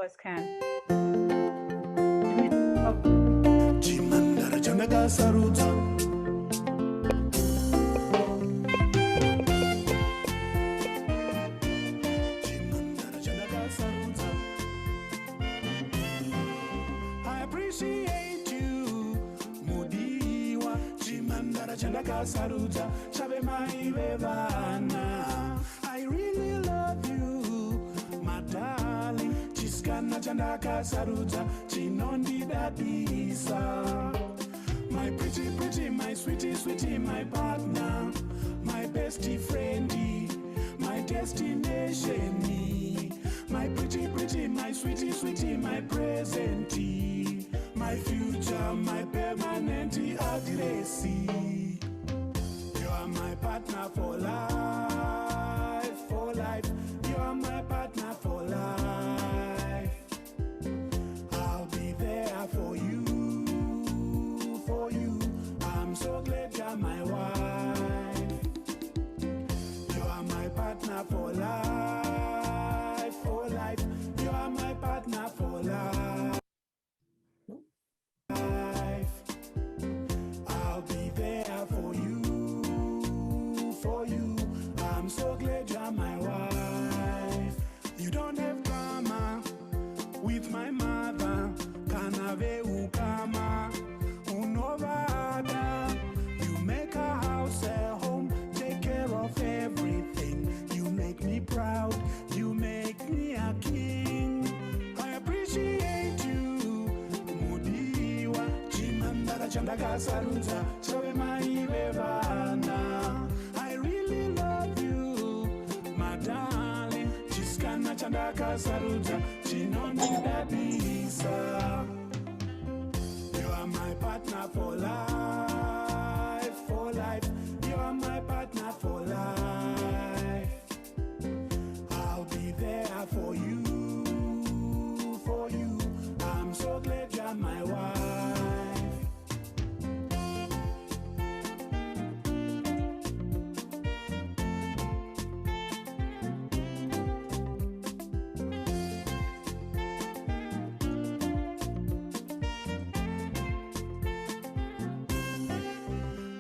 us can. I appreciate you, Mudiwa, Chimandara Chandaka Saruta, Chabe Maivevana. I really love you, my darling, Chiskana Chandaka Saruta, Chinondi Dadisa. My pretty, pretty, my sweetie, sweetie, my partner, my bestie friendy, my destination. My pretty, pretty, my sweetie, sweetie, my presenty, my future, my permanent address. You are my partner for life, for life. You are my partner for life. I'll be there for you, for you. I'm so glad you're my wife. You are my partner for life. You are my partner for life. I'll be there for you, for you. I'm so glad you're my wife. You don't have drama with my mother. Kanave ukama unovada. You make a house a home, take care of everything. You make me proud. You make me a king. I appreciate you, Mudiwa, Chimandara Chandaka Saruta, Chabe Maivevana. I really love you, my darling, Chiskana Chandaka Saruta, Chinondi Dadisa. You are my partner for life, for life. You are my partner for life. I'll be there for you, for you. I'm so glad you're my wife.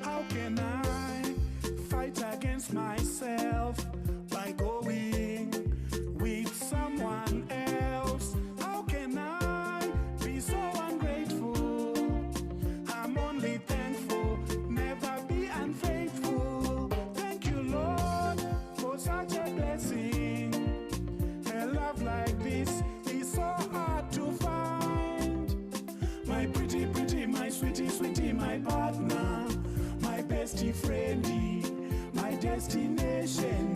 How can I fight against myself by going with someone else? How can I be so ungrateful? I'm only thankful, never be unfaithful. Thank you, Lord, for such a blessing. A love like this is so hard to find. My pretty, pretty, my sweetie, sweetie, my partner, my bestie friendy, my destination.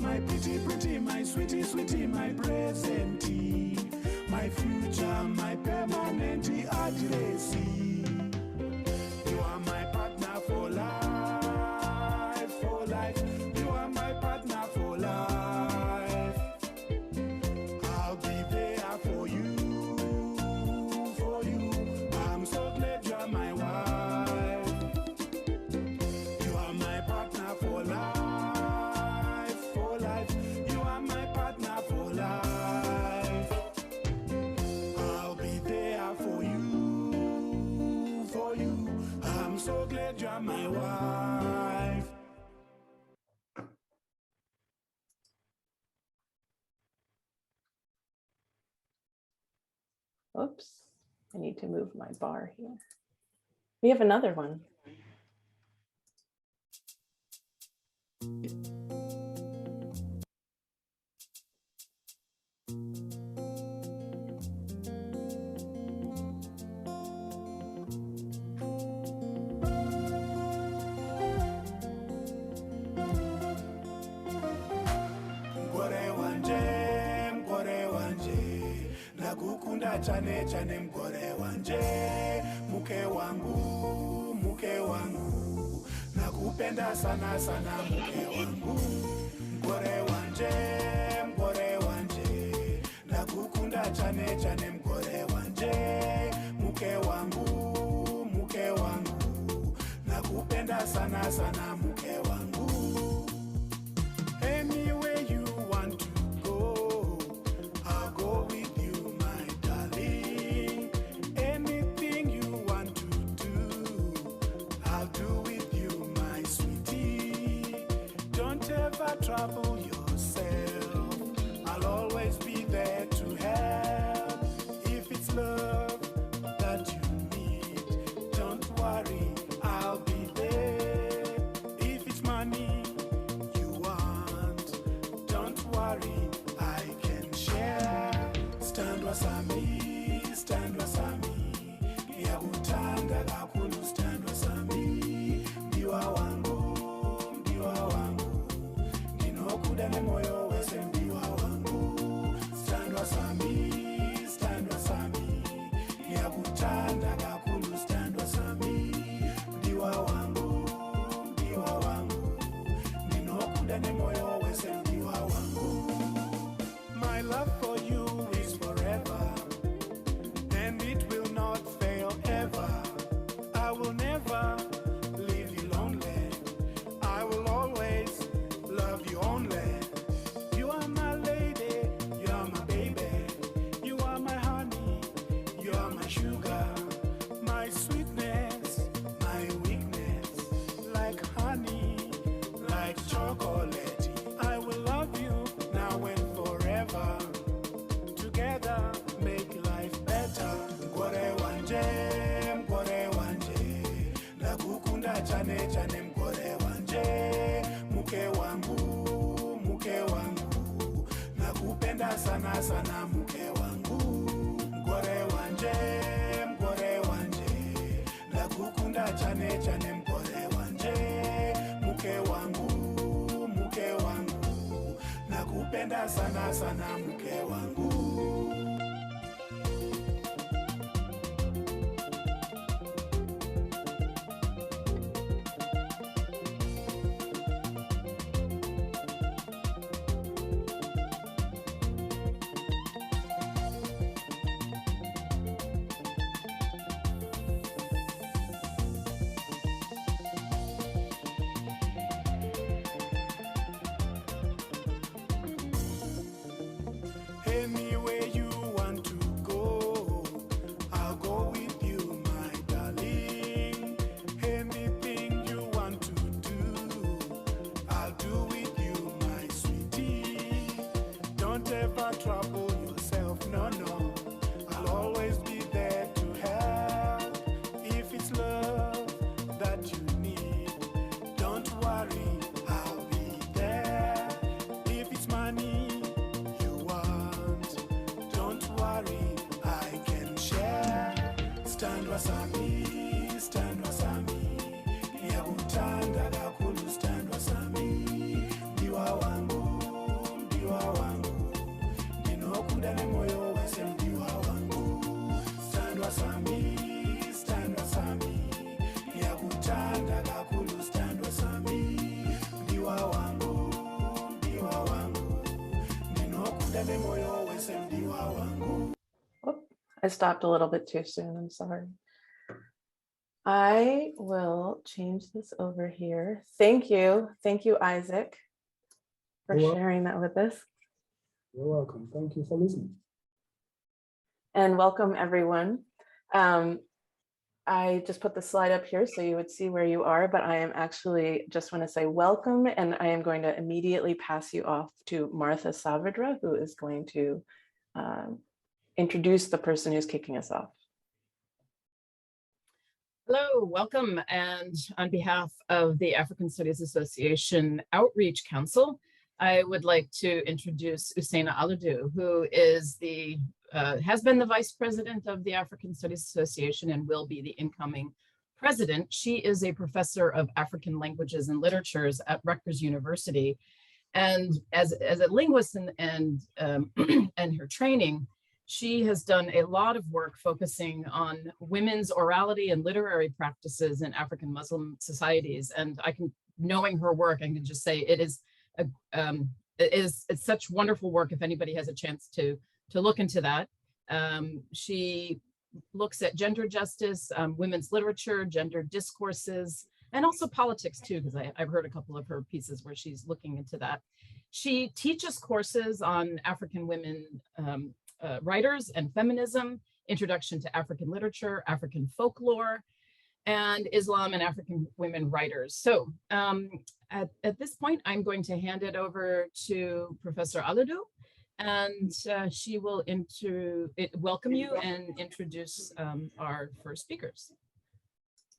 My pretty, pretty, my sweetie, sweetie, my presenty, my future, my permanent address. You are my partner for life, for life. You are my partner for life. I'll be there for you, for you. I'm so glad you're my wife. You are my partner for life, for life. You are my partner for life. I'll be there for you, for you. I'm so glad you're my wife. Oops, I need to move my bar here. We have another one. Mkore wanje, nakukunda chane chane mkore wanje, mke wangu, nakupenda sana sana mke wangu. Mkore wanje, nakukunda chane chane mkore wanje, mke wangu, nakupenda sana sana mke wangu. Anywhere you want to go, I'll go with trouble yourself. I'll always be there to help. If it's love that you need, don't worry, I'll be there. If it's money you want, don't worry, I can share. Stand wasami, stand wasami, yakutanda kakhulu, stand wasami, ndiwa wangu, ndiwa wangu, ndinokuda nemoyo wese, ndiwa wangu. Stand wasami, stand wasami, yakutanda kakhulu, stand wasami, ndiwa wangu, ndiwa wangu, ndinokuda nemoyo wese, ndiwa wangu. My love for you is forever, and it will not fail ever. I will never leave you lonely. I will always love you only. You are my lady, you are my baby, you are my honey, you are my sugar, my sweetness, my weakness, like honey, like chocolate. I will love you now and forever. Together make life better. Mkore wanje, nakukunda chane chane, mkore wanje, muke wangu, nakupenda sana sana, muke wangu. Mkore wanje, nakukunda chane chane, mkore wanje, muke wangu, nakupenda sana sana, muke wangu. Anywhere you want to go, I'll go with you, my darling. Anything you want to do, I'll do with you, my sweetie. Don't ever trouble yourself, no, no. I'll always be there to help. If it's love that you need, don't worry, I'll be there. If it's money you want, don't worry, I can share. Stand wasami, yakutanda kakhulu, stand wasami, ndiwa wangu, ndinokuda nemoyo wese, ndiwa wangu. Stand wasami, yakutanda kakhulu, stand wasami, ndiwa wangu, ndinokuda nemoyo wese, ndiwa wangu. Whoop, I stopped a little bit too soon. I'm sorry. I will change this over here. Thank you, Isaac, for You're welcome. sharing that with us. You're welcome. Thank you for listening. And welcome everyone. I just put the slide up here so you would see where you are, but I am actually just want to say welcome, and I am going to immediately pass you off to Martha Saavedra, who is going to introduce the person who's kicking us off. Hello, welcome. And on behalf of the African Studies Association Outreach Council, I would like to introduce Usaina Aladu, who is has been the vice president of the African Studies Association and will be the incoming president. She is a professor of African languages and literatures at Rutgers University. And as a linguist and her training, she has done a lot of work focusing on women's orality and literary practices in African Muslim societies. And knowing her work, I can just say it's such wonderful work. If anybody has a chance to look into that, she looks at gender justice, women's literature, gender discourses, and also politics too, because I've heard a couple of her pieces where she's looking into that. She teaches courses on African women writers and feminism, introduction to African literature, African folklore, and Islam and African women writers. So at this point, I'm going to hand it over to Professor Aladu, and she will welcome you and introduce our first speakers.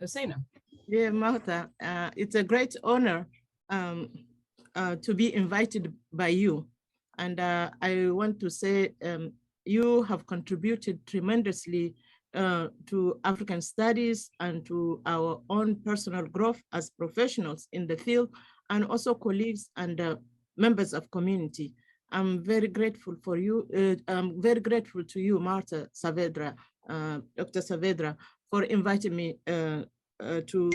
Usaina. Yeah, Martha, it's a great honor to be invited by you. And I want to say you have contributed tremendously to African studies and to our own personal growth as professionals in the field, and also colleagues and members of community. I'm very grateful for you. I'm very grateful to you, Martha Saavedra, Dr. Saavedra, for inviting me to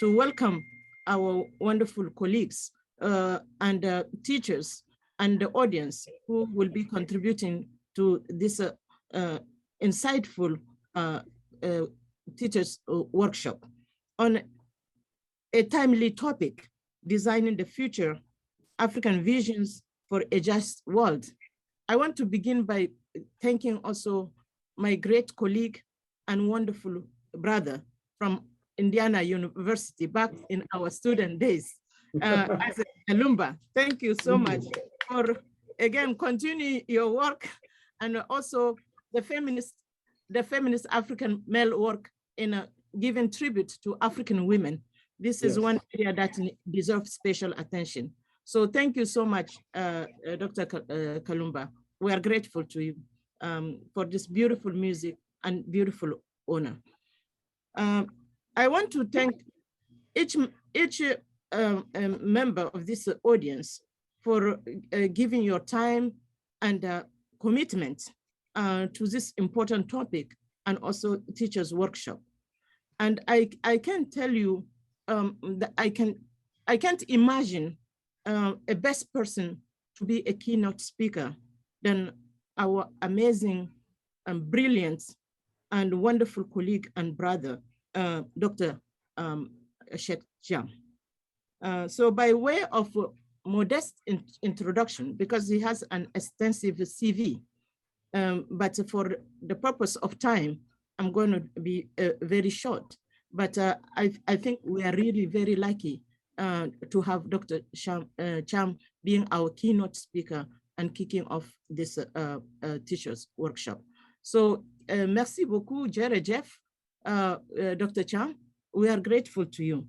welcome our wonderful colleagues and teachers and the audience who will be contributing to this insightful teachers workshop on a timely topic, designing the future African visions for a just world. I want to begin by thanking also my great colleague and wonderful brother from Indiana University back in our student days, as a Kalumba. Thank you so much for, again, continuing your work, and also the feminist African male work in giving tribute to African women. This is one area that deserves special attention. So thank you so much, Dr. Kalumba. We are grateful to you for this beautiful music and beautiful honor. I want to thank each member of this audience for giving your time and commitment to this important topic, and also teachers workshop. And I can tell you that I can't imagine a best person to be a keynote speaker than our amazing and brilliant and wonderful colleague and brother, Dr. Shet Jam. So by way of modest introduction, because he has an extensive CV, but for the purpose of time, I'm going to be very short. But I think we are really very lucky to have Dr. Cham being our keynote speaker and kicking off this teachers workshop. So merci beaucoup, Jerry Jeff, Dr. Cham. We are grateful to you.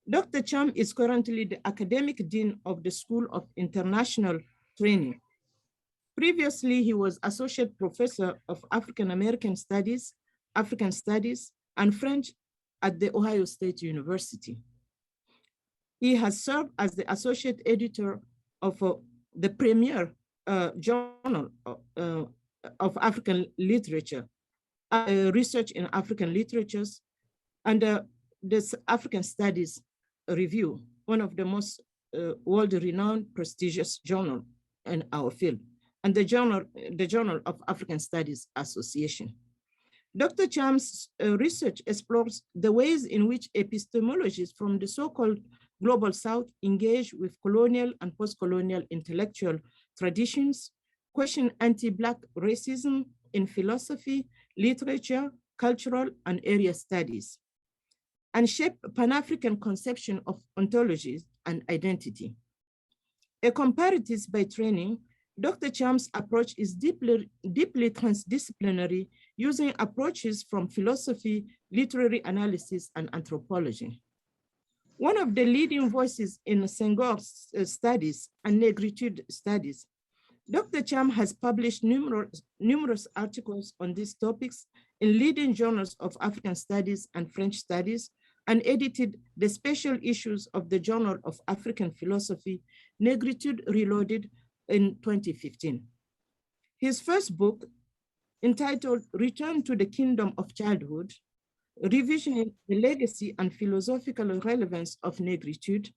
Dr. Cham is currently the academic dean of the School of International Training. Previously, he was associate professor of African American Studies, African Studies, and French at the Ohio State University. He has served as the associate editor of the premier journal of African literature, research in African literatures, and this African Studies Review, one of the most world-renowned prestigious journal in our field, and the Journal of African Studies Association. Dr. Cham's research explores the ways in which epistemologists from the so-called Global South engage with colonial and post-colonial intellectual traditions, question anti-Black racism in philosophy, literature, cultural, and area studies, and shape Pan-African conception of ontologies and identity. A comparatist by training, Dr. Cham's approach is deeply transdisciplinary, using approaches from philosophy, literary analysis, and anthropology. One of the leading voices in Senghor's studies and negritude studies, Dr. Cham has published numerous articles on these topics in leading journals of African Studies and French Studies, and edited the special issues of the Journal of African Philosophy, Negritude Reloaded, in 2015. His first book, entitled Return to the Kingdom of Childhood, Revisioning the Legacy and Philosophical Relevance of Negritude,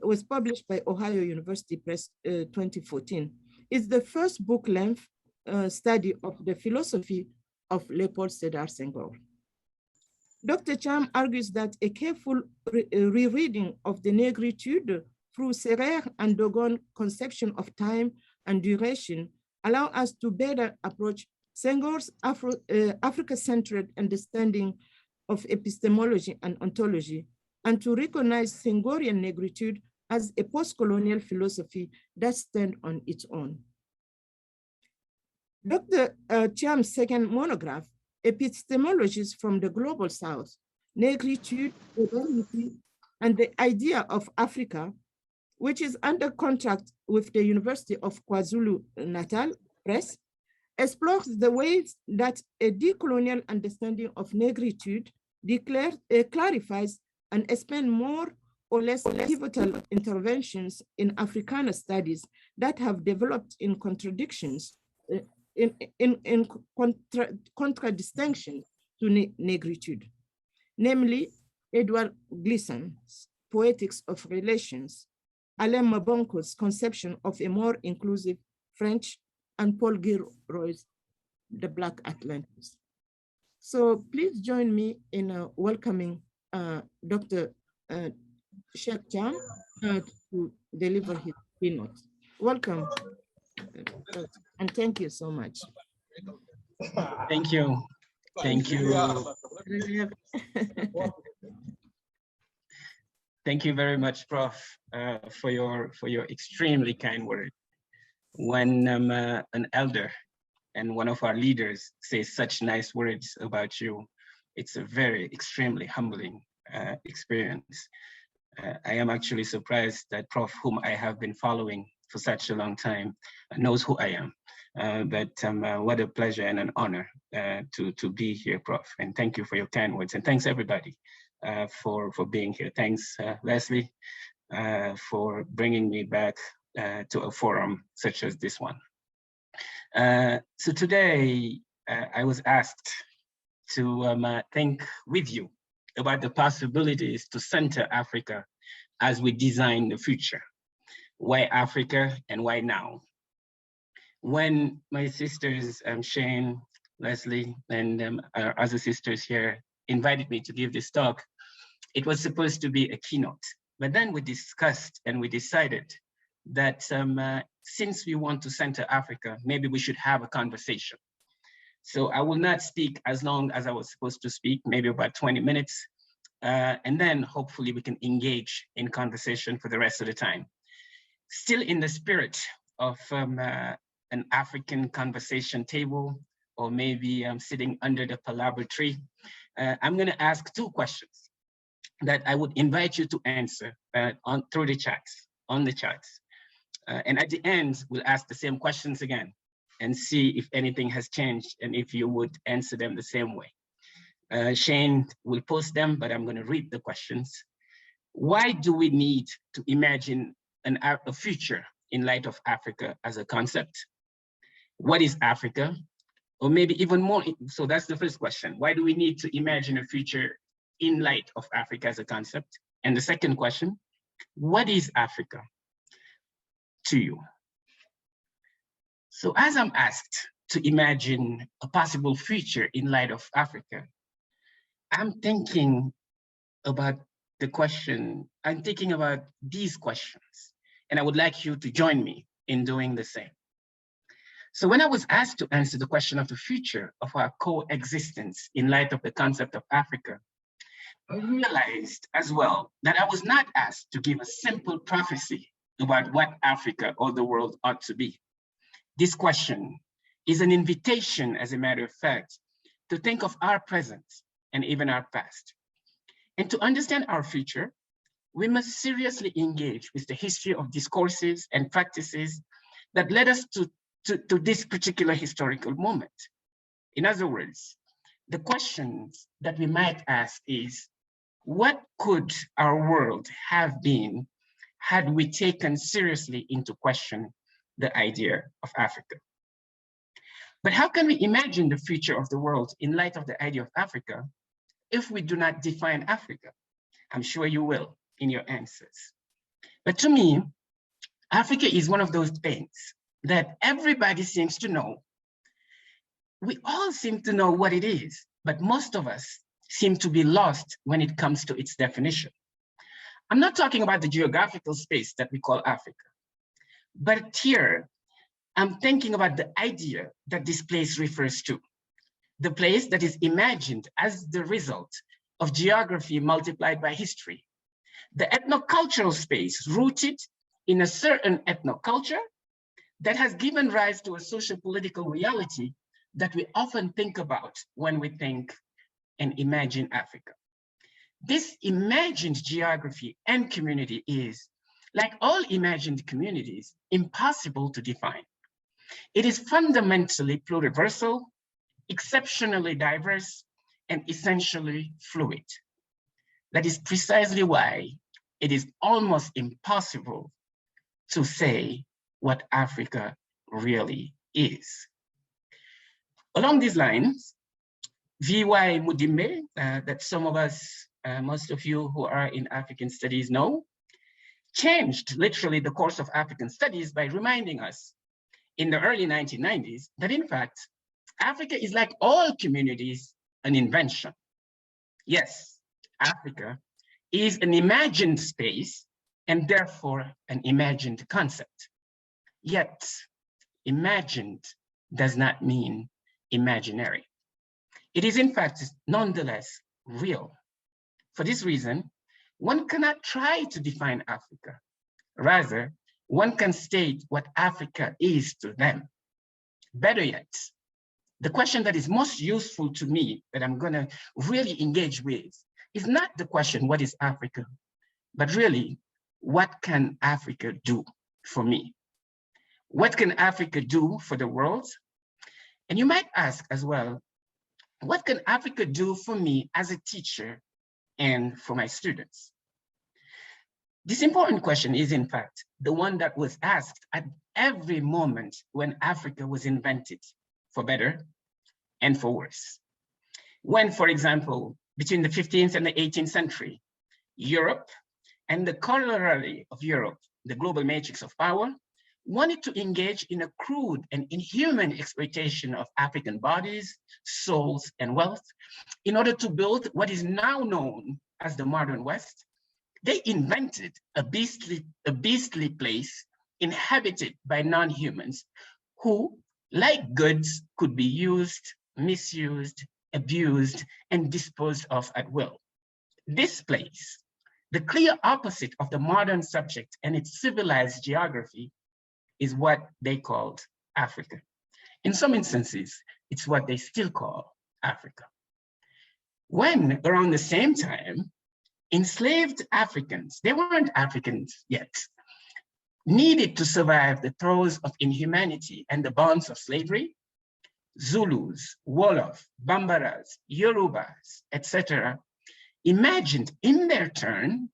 was published by Ohio University Press 2014. It's the first book-length study of the philosophy of Leopold Sédar Senghor. Dr. Cham argues that a careful rereading of the negritude through Serre and Dogon conception of time and duration allow us to better approach Senghor's Africa-centered understanding of epistemology and ontology, and to recognize Senghorian negritude as a post-colonial philosophy that stands on its own. Dr. Chiam's second monograph, Epistemologies from the Global South, Negritude, Modernity, and the Idea of Africa, which is under contract with the University of KwaZulu-Natal Press, explores the ways that a decolonial understanding of negritude clarifies and expands more or less pivotal interventions in Africana studies that have developed in contradictions, in contradistinction to negritude, namely Edward Glisson's Poetics of Relations, Alain Mabonco's conception of a more inclusive French, and Paul Gilroy's The Black Atlantis. So please join me in welcoming Dr. Sheikh Chiam to deliver his keynote. Welcome, and thank you so much. Thank you. Thank you. Thank you very much, Prof, for your extremely kind word. When an elder and one of our leaders says such nice words about you, it's a very extremely humbling experience. I am actually surprised that Prof, whom I have been following for such a long time, knows who I am. But what a pleasure and an honor to be here, Prof. And thank you for your kind words. And thanks everybody for being here. Thanks, Leslie, for bringing me back to a forum such as this one. So today, I was asked to think with you about the possibilities to center Africa as we design the future. Why Africa and why now? When my sisters, Shane, Leslie, and our other sisters here invited me to give this talk, it was supposed to be a keynote. But then we discussed and we decided that since we want to center Africa, maybe we should have a conversation. So I will not speak as long as I was supposed to speak, maybe about 20 minutes. And then hopefully we can engage in conversation for the rest of the time. Still in the spirit of an African conversation table, or maybe sitting under the palabra tree, I'm gonna ask two questions that I would invite you to answer through the chats, on the chats. And at the end, we'll ask the same questions again and see if anything has changed and if you would answer them the same way. Shane will post them, but I'm gonna read the questions. Why do we need to imagine a future in light of Africa as a concept? What is Africa? Or maybe even more, so that's the first question. Why do we need to imagine a future in light of Africa as a concept? And the second question, what is Africa to you? So as I'm asked to imagine a possible future in light of Africa, I'm thinking about the question, I'm thinking about these questions, and I would like you to join me in doing the same. So when I was asked to answer the question of the future of our coexistence in light of the concept of Africa, I realized as well that I was not asked to give a simple prophecy about what Africa or the world ought to be. This question is an invitation, as a matter of fact, to think of our present and even our past. And to understand our future, we must seriously engage with the history of discourses and practices that led us to this particular historical moment. In other words, the questions that we might ask is, what could our world have been had we taken seriously into question the idea of Africa? But how can we imagine the future of the world in light of the idea of Africa if we do not define Africa? I'm sure you will in your answers. But to me, Africa is one of those things that everybody seems to know. We all seem to know what it is, but most of us seem to be lost when it comes to its definition. I'm not talking about the geographical space that we call Africa, but here, I'm thinking about the idea that this place refers to, the place that is imagined as the result of geography multiplied by history. The ethnocultural space rooted in a certain ethnoculture that has given rise to a social-political reality that we often think about when we think and imagine Africa. This imagined geography and community is, like all imagined communities, impossible to define. It is fundamentally pluriversal, exceptionally diverse, and essentially fluid. That is precisely why it is almost impossible to say what Africa really is. Along these lines, V.Y. Mudimbe, that some of us, most of you who are in African studies know, changed literally the course of African studies by reminding us in the early 1990s that in fact, Africa is like all communities, an invention. Yes, Africa is an imagined space and therefore an imagined concept. Yet, imagined does not mean imaginary. It is in fact nonetheless real. For this reason, one cannot try to define Africa. Rather, one can state what Africa is to them. Better yet, the question that is most useful to me, that I'm gonna really engage with, is not the question, what is Africa? But really, what can Africa do for me? What can Africa do for the world? And you might ask as well, what can Africa do for me as a teacher and for my students? This important question is in fact the one that was asked at every moment when Africa was invented, for better and for worse. When, for example, between the 15th and the 18th century, Europe and the corollary of Europe, the global matrix of power, wanted to engage in a crude and inhuman exploitation of African bodies, souls, and wealth in order to build what is now known as the modern West. They invented a beastly place inhabited by non-humans who, like goods, could be used, misused, abused, and disposed of at will. This place, the clear opposite of the modern subject and its civilized geography, is what they called Africa. In some instances, it's what they still call Africa. When, around the same time, enslaved Africans, they weren't Africans yet, needed to survive the throes of inhumanity and the bonds of slavery, Zulus, Wolof, Bambaras, Yorubas, etc., imagined in their turn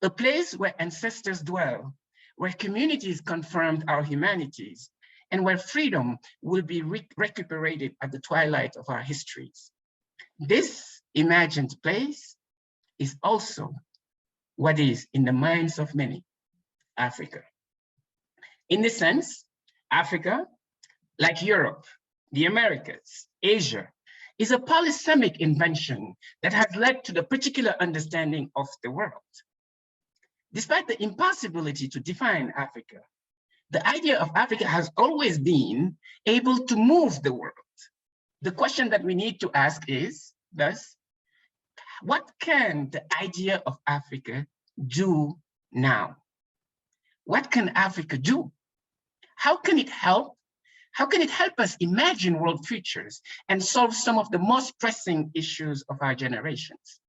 a place where ancestors dwell, where communities confirmed our humanities, and where freedom will be recuperated at the twilight of our histories. This imagined place is also what is in the minds of many, Africa. In this sense, Africa, like Europe, the Americas, Asia, is a polysemic invention that has led to the particular understanding of the world. Despite the impossibility to define Africa, the idea of Africa has always been able to move the world. The question that we need to ask is, thus, what can the idea of Africa do now? What can Africa do? How can it help? How can it help us imagine world futures and solve some of the most pressing issues of our generations?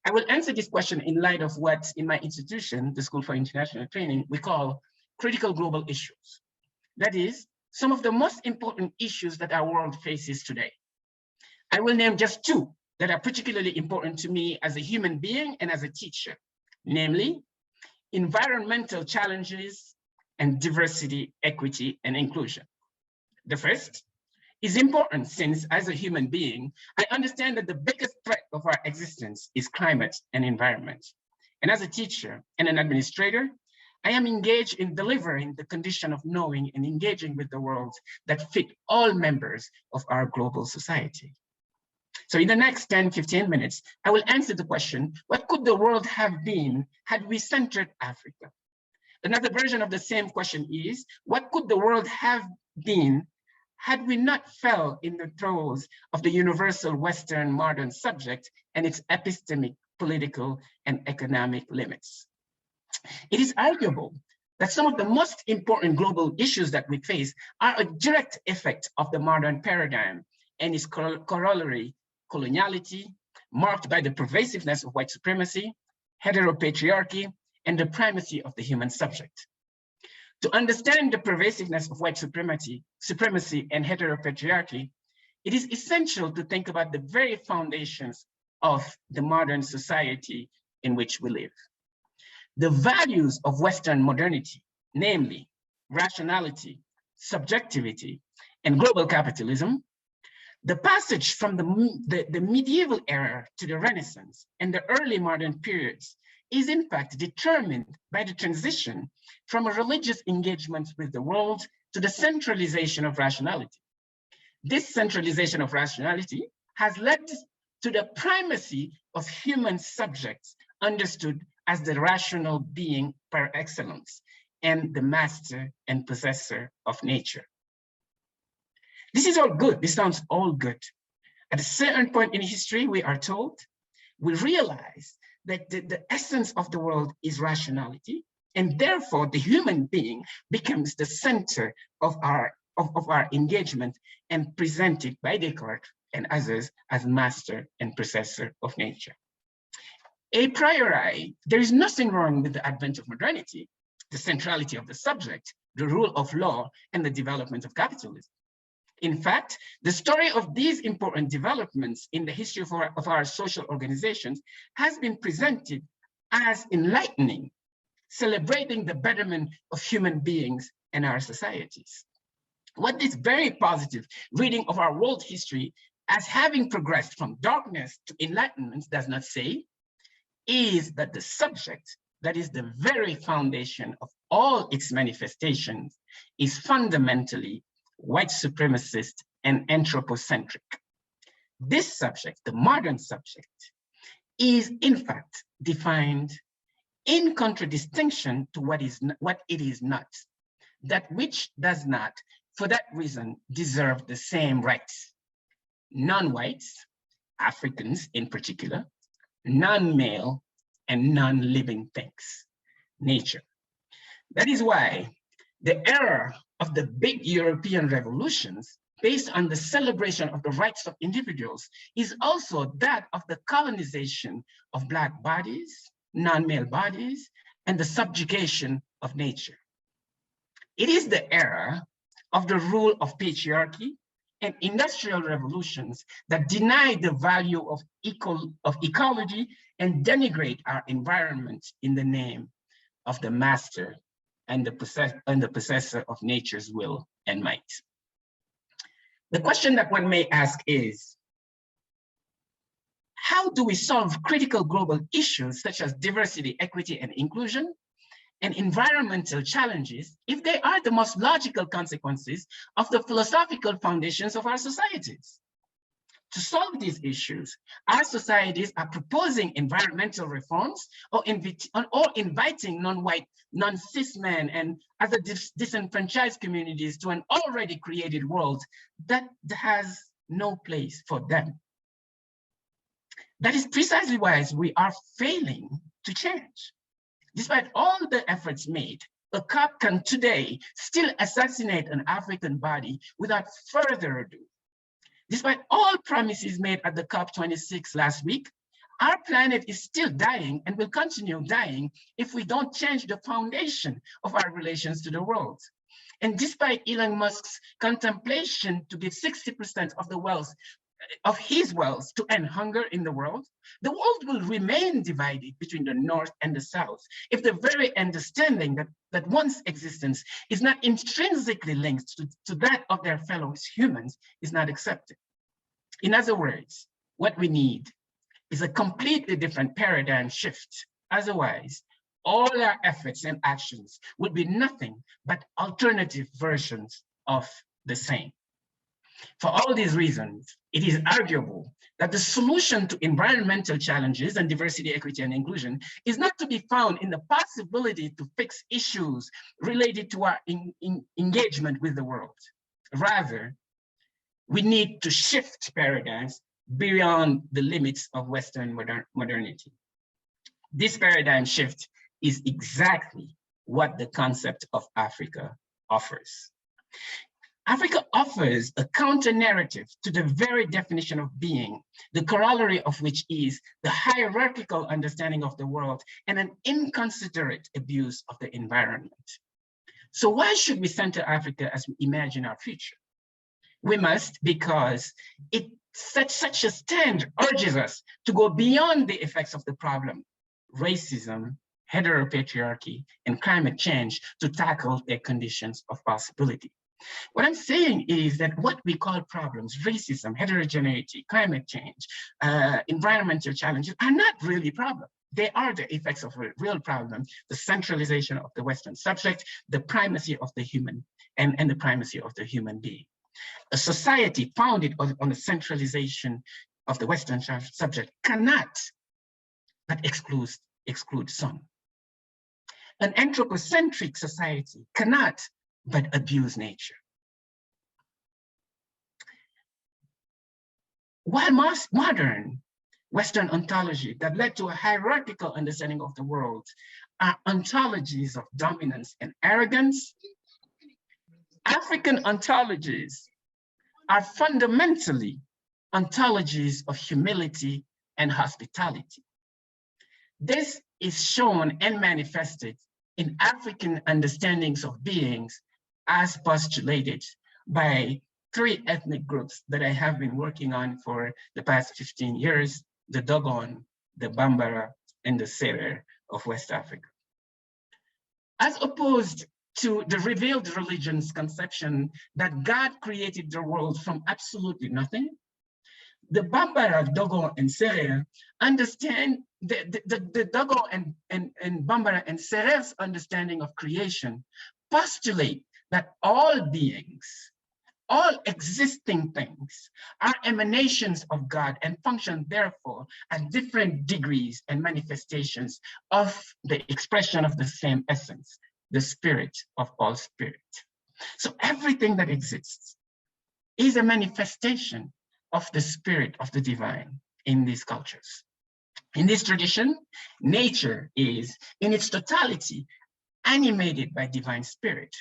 I will answer this question in light of what in my institution, the School for International Training, we call critical global issues. That is, some of the most important issues that our world faces today. I will name just two that are particularly important to me as a human being and as a teacher, namely environmental challenges and diversity, equity, and inclusion. The first is important since as a human being, I understand that the biggest threat of our existence is climate and environment. And as a teacher and an administrator, I am engaged in delivering the condition of knowing and engaging with the world that fit all members of our global society. So in the next 10, 15 minutes, I will answer the question, what could the world have been had we centered Africa? Another version of the same question is, what could the world have been had we not fell in the throes of the universal Western modern subject and its epistemic, political, and economic limits. It is arguable that some of the most important global issues that we face are a direct effect of the modern paradigm and its corollary, coloniality, marked by the pervasiveness of white supremacy, heteropatriarchy, and the primacy of the human subject. To understand the pervasiveness of white supremacy and heteropatriarchy, it is essential to think about the very foundations of the modern society in which we live. The values of Western modernity, namely rationality, subjectivity, and global capitalism, the passage from the medieval era to the Renaissance and the early modern periods is in fact determined by the transition from a religious engagement with the world to the centralization of rationality. This centralization of rationality has led to the primacy of human subjects understood as the rational being par excellence and the master and possessor of nature. This is all good. This sounds all good. At a certain point in history, we are told, we realize that the essence of the world is rationality, and therefore the human being becomes the center of our engagement and presented by Descartes and others as master and possessor of nature. A priori, there is nothing wrong with the advent of modernity, the centrality of the subject, the rule of law, and the development of capitalism. In fact, the story of these important developments in the history of our social organizations has been presented as enlightening, celebrating the betterment of human beings and our societies. What this very positive reading of our world history as having progressed from darkness to enlightenment does not say is that the subject, that is the very foundation of all its manifestations, is fundamentally white supremacist and anthropocentric. This subject, the modern subject, is in fact defined in contradistinction to what it is not, that which does not, for that reason, deserve the same rights. Non-whites, Africans in particular, non-male, and non-living things, nature. That is why the era of the big European revolutions, based on the celebration of the rights of individuals, is also that of the colonization of Black bodies, non-male bodies, and the subjugation of nature. It is the era of the rule of patriarchy and industrial revolutions that deny the value of ecology and denigrate our environment in the name of the master and the possessor of nature's will and might. The question that one may ask is, how do we solve critical global issues such as diversity, equity, and inclusion, and environmental challenges if they are the most logical consequences of the philosophical foundations of our societies? To solve these issues, our societies are proposing environmental reforms or inviting non-white, non-cis men and other disenfranchised communities to an already created world that has no place for them. That is precisely why we are failing to change. Despite all the efforts made, a cop can today still assassinate an African body without further ado. Despite all promises made at the COP26 last week, our planet is still dying and will continue dying if we don't change the foundation of our relations to the world. And despite Elon Musk's contemplation to give 60% of the wealth of his wealth to end hunger in the world will remain divided between the North and the South if the very understanding that one's existence is not intrinsically linked to that of their fellow humans is not accepted. In other words, what we need is a completely different paradigm shift. Otherwise, all our efforts and actions would be nothing but alternative versions of the same. For all these reasons, it is arguable that the solution to environmental challenges and diversity, equity, and inclusion is not to be found in the possibility to fix issues related to our engagement with the world. Rather, we need to shift paradigms beyond the limits of Western modernity. This paradigm shift is exactly what the concept of Africa offers. Africa offers a counter-narrative to the very definition of being, the corollary of which is the hierarchical understanding of the world and an inconsiderate abuse of the environment. So why should we center Africa as we imagine our future? We must, because such a stand urges us to go beyond the effects of the problem, racism, heteropatriarchy, and climate change, to tackle their conditions of possibility. What I'm saying is that what we call problems, racism, heterogeneity, climate change, environmental challenges, are not really problems. They are the effects of a real problem, the centralization of the Western subject, the primacy of the human, and the primacy of the human being. A society founded on the centralization of the Western subject cannot but exclude some. An anthropocentric society cannot but abuse nature. While modern Western ontology that led to a hierarchical understanding of the world are ontologies of dominance and arrogance, African ontologies are fundamentally ontologies of humility and hospitality. This is shown and manifested in African understandings of beings as postulated by three ethnic groups that I have been working on for the past 15 years, the Dogon, the Bambara, and the Serer of West Africa. As opposed to the revealed religion's conception that God created the world from absolutely nothing, the Bambara, Dogon, and Serer understand the Dogon and Bambara and Serer's understanding of creation postulate that all beings, all existing things, are emanations of God and function therefore at different degrees and manifestations of the expression of the same essence, the spirit of all spirit. So everything that exists is a manifestation of the spirit of the divine in these cultures. In this tradition, nature is in its totality animated by divine spirit.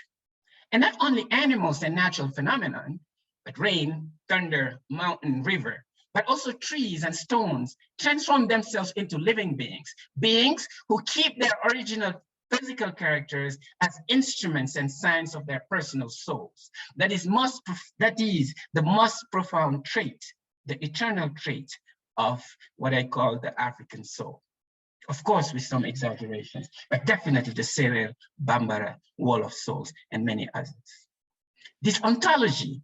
And not only animals and natural phenomenon, but rain, thunder, mountain, river, but also trees and stones transform themselves into living beings, beings who keep their original physical characters as instruments and signs of their personal souls. That is the most profound trait, the eternal trait of what I call the African soul. Of course, with some exaggerations, but definitely the Serer, Bambara, Wall of Souls, and many others. This ontology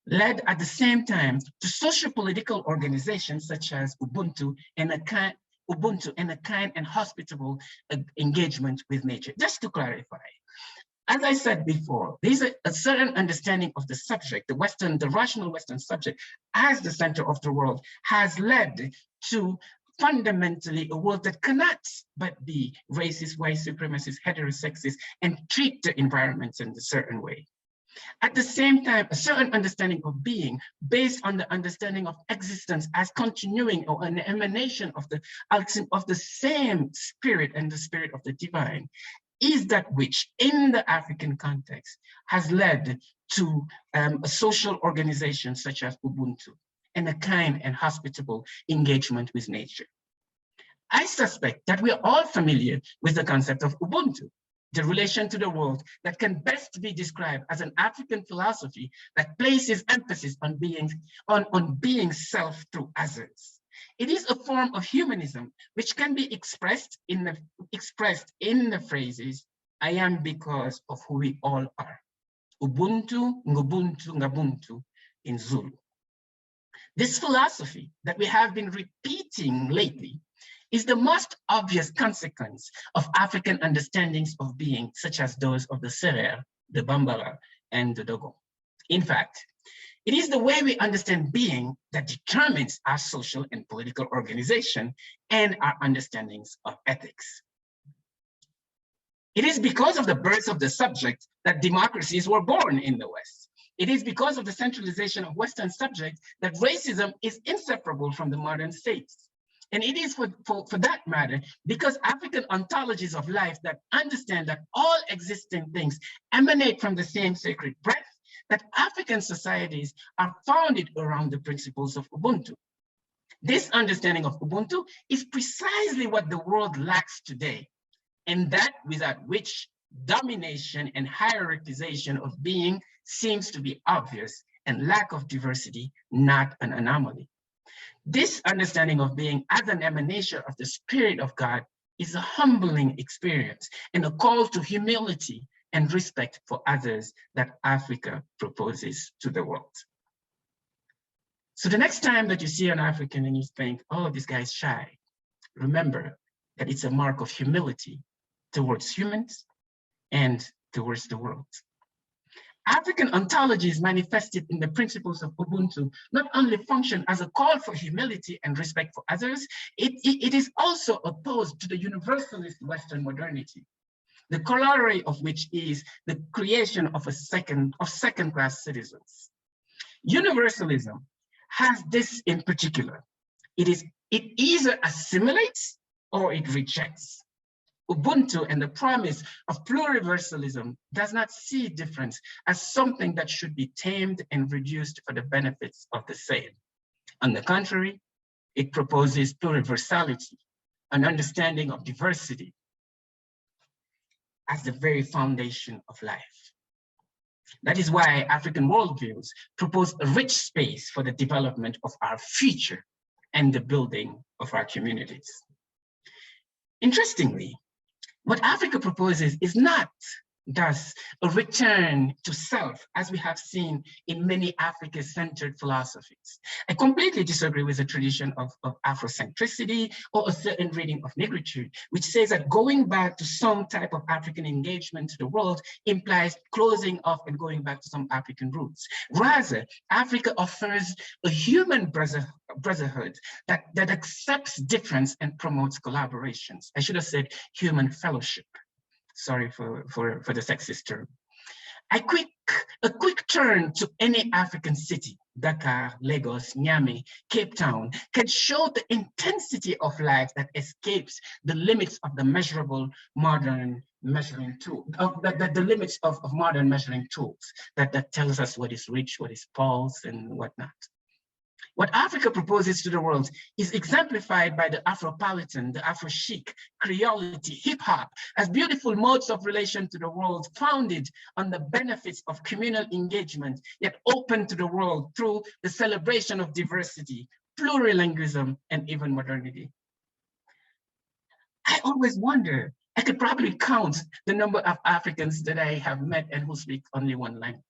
led at the same time to socio-political organizations such as Ubuntu and a kind and hospitable engagement with nature. Just to clarify, as I said before, there's a certain understanding of the subject, the rational Western subject as the center of the world has led to fundamentally a world that cannot but be racist, white supremacist, heterosexist, and treat the environment in a certain way. At the same time, a certain understanding of being based on the understanding of existence as continuing or an emanation of the same spirit and the spirit of the divine is that which in the African context has led to a social organization such as Ubuntu and a kind and hospitable engagement with nature. I suspect that we are all familiar with the concept of Ubuntu, the relation to the world that can best be described as an African philosophy that places emphasis on being self through others. It is a form of humanism which can be expressed in the phrases, I am because of who we all are. Ubuntu, ngubuntu, ngabuntu in Zulu. This philosophy that we have been repeating lately is the most obvious consequence of African understandings of being, such as those of the Serer, the Bambara, and the Dogon. In fact, it is the way we understand being that determines our social and political organization and our understandings of ethics. It is because of the birth of the subject that democracies were born in the West. It is because of the centralization of Western subjects that racism is inseparable from the modern states. And it is for that matter, because African ontologies of life that understand that all existing things emanate from the same sacred breath, that African societies are founded around the principles of Ubuntu. This understanding of Ubuntu is precisely what the world lacks today, and that without which domination and hierarchization of being seems to be obvious, and lack of diversity not an anomaly. This understanding of being as an emanation of the Spirit of God is a humbling experience and a call to humility and respect for others that Africa proposes to the world. So the next time that you see an African and you think, oh, this guy's shy, remember that it's a mark of humility towards humans and towards the world. African ontologies manifested in the principles of Ubuntu not only function as a call for humility and respect for others, it is also opposed to the universalist Western modernity, the corollary of which is the creation of second-class citizens. Universalism has this in particular. It either assimilates or it rejects. Ubuntu and the promise of pluriversalism does not see difference as something that should be tamed and reduced for the benefits of the same. On the contrary, it proposes pluriversality, an understanding of diversity as the very foundation of life. That is why African worldviews propose a rich space for the development of our future and the building of our communities. Interestingly, what Africa proposes is not thus a return to self, as we have seen in many Africa-centered philosophies. I completely disagree with the tradition of Afrocentricity or a certain reading of negritude, which says that going back to some type of African engagement to the world implies closing off and going back to some African roots. Rather, Africa offers a human brotherhood that accepts difference and promotes collaborations. I should have said human fellowship. Sorry for the sexist term. A quick turn to any African city, Dakar, Lagos, Niamey, Cape Town, can show the intensity of life that escapes the limits of the measurable modern measuring tool, the limits of modern measuring tools that tells us what is rich, what is false, and whatnot. What Africa proposes to the world is exemplified by the Afropolitan, the Afro-chic, creolity, hip-hop, as beautiful modes of relation to the world founded on the benefits of communal engagement, yet open to the world through the celebration of diversity, plurilingualism, and even modernity. I always wonder, I could probably count the number of Africans that I have met and who speak only one language.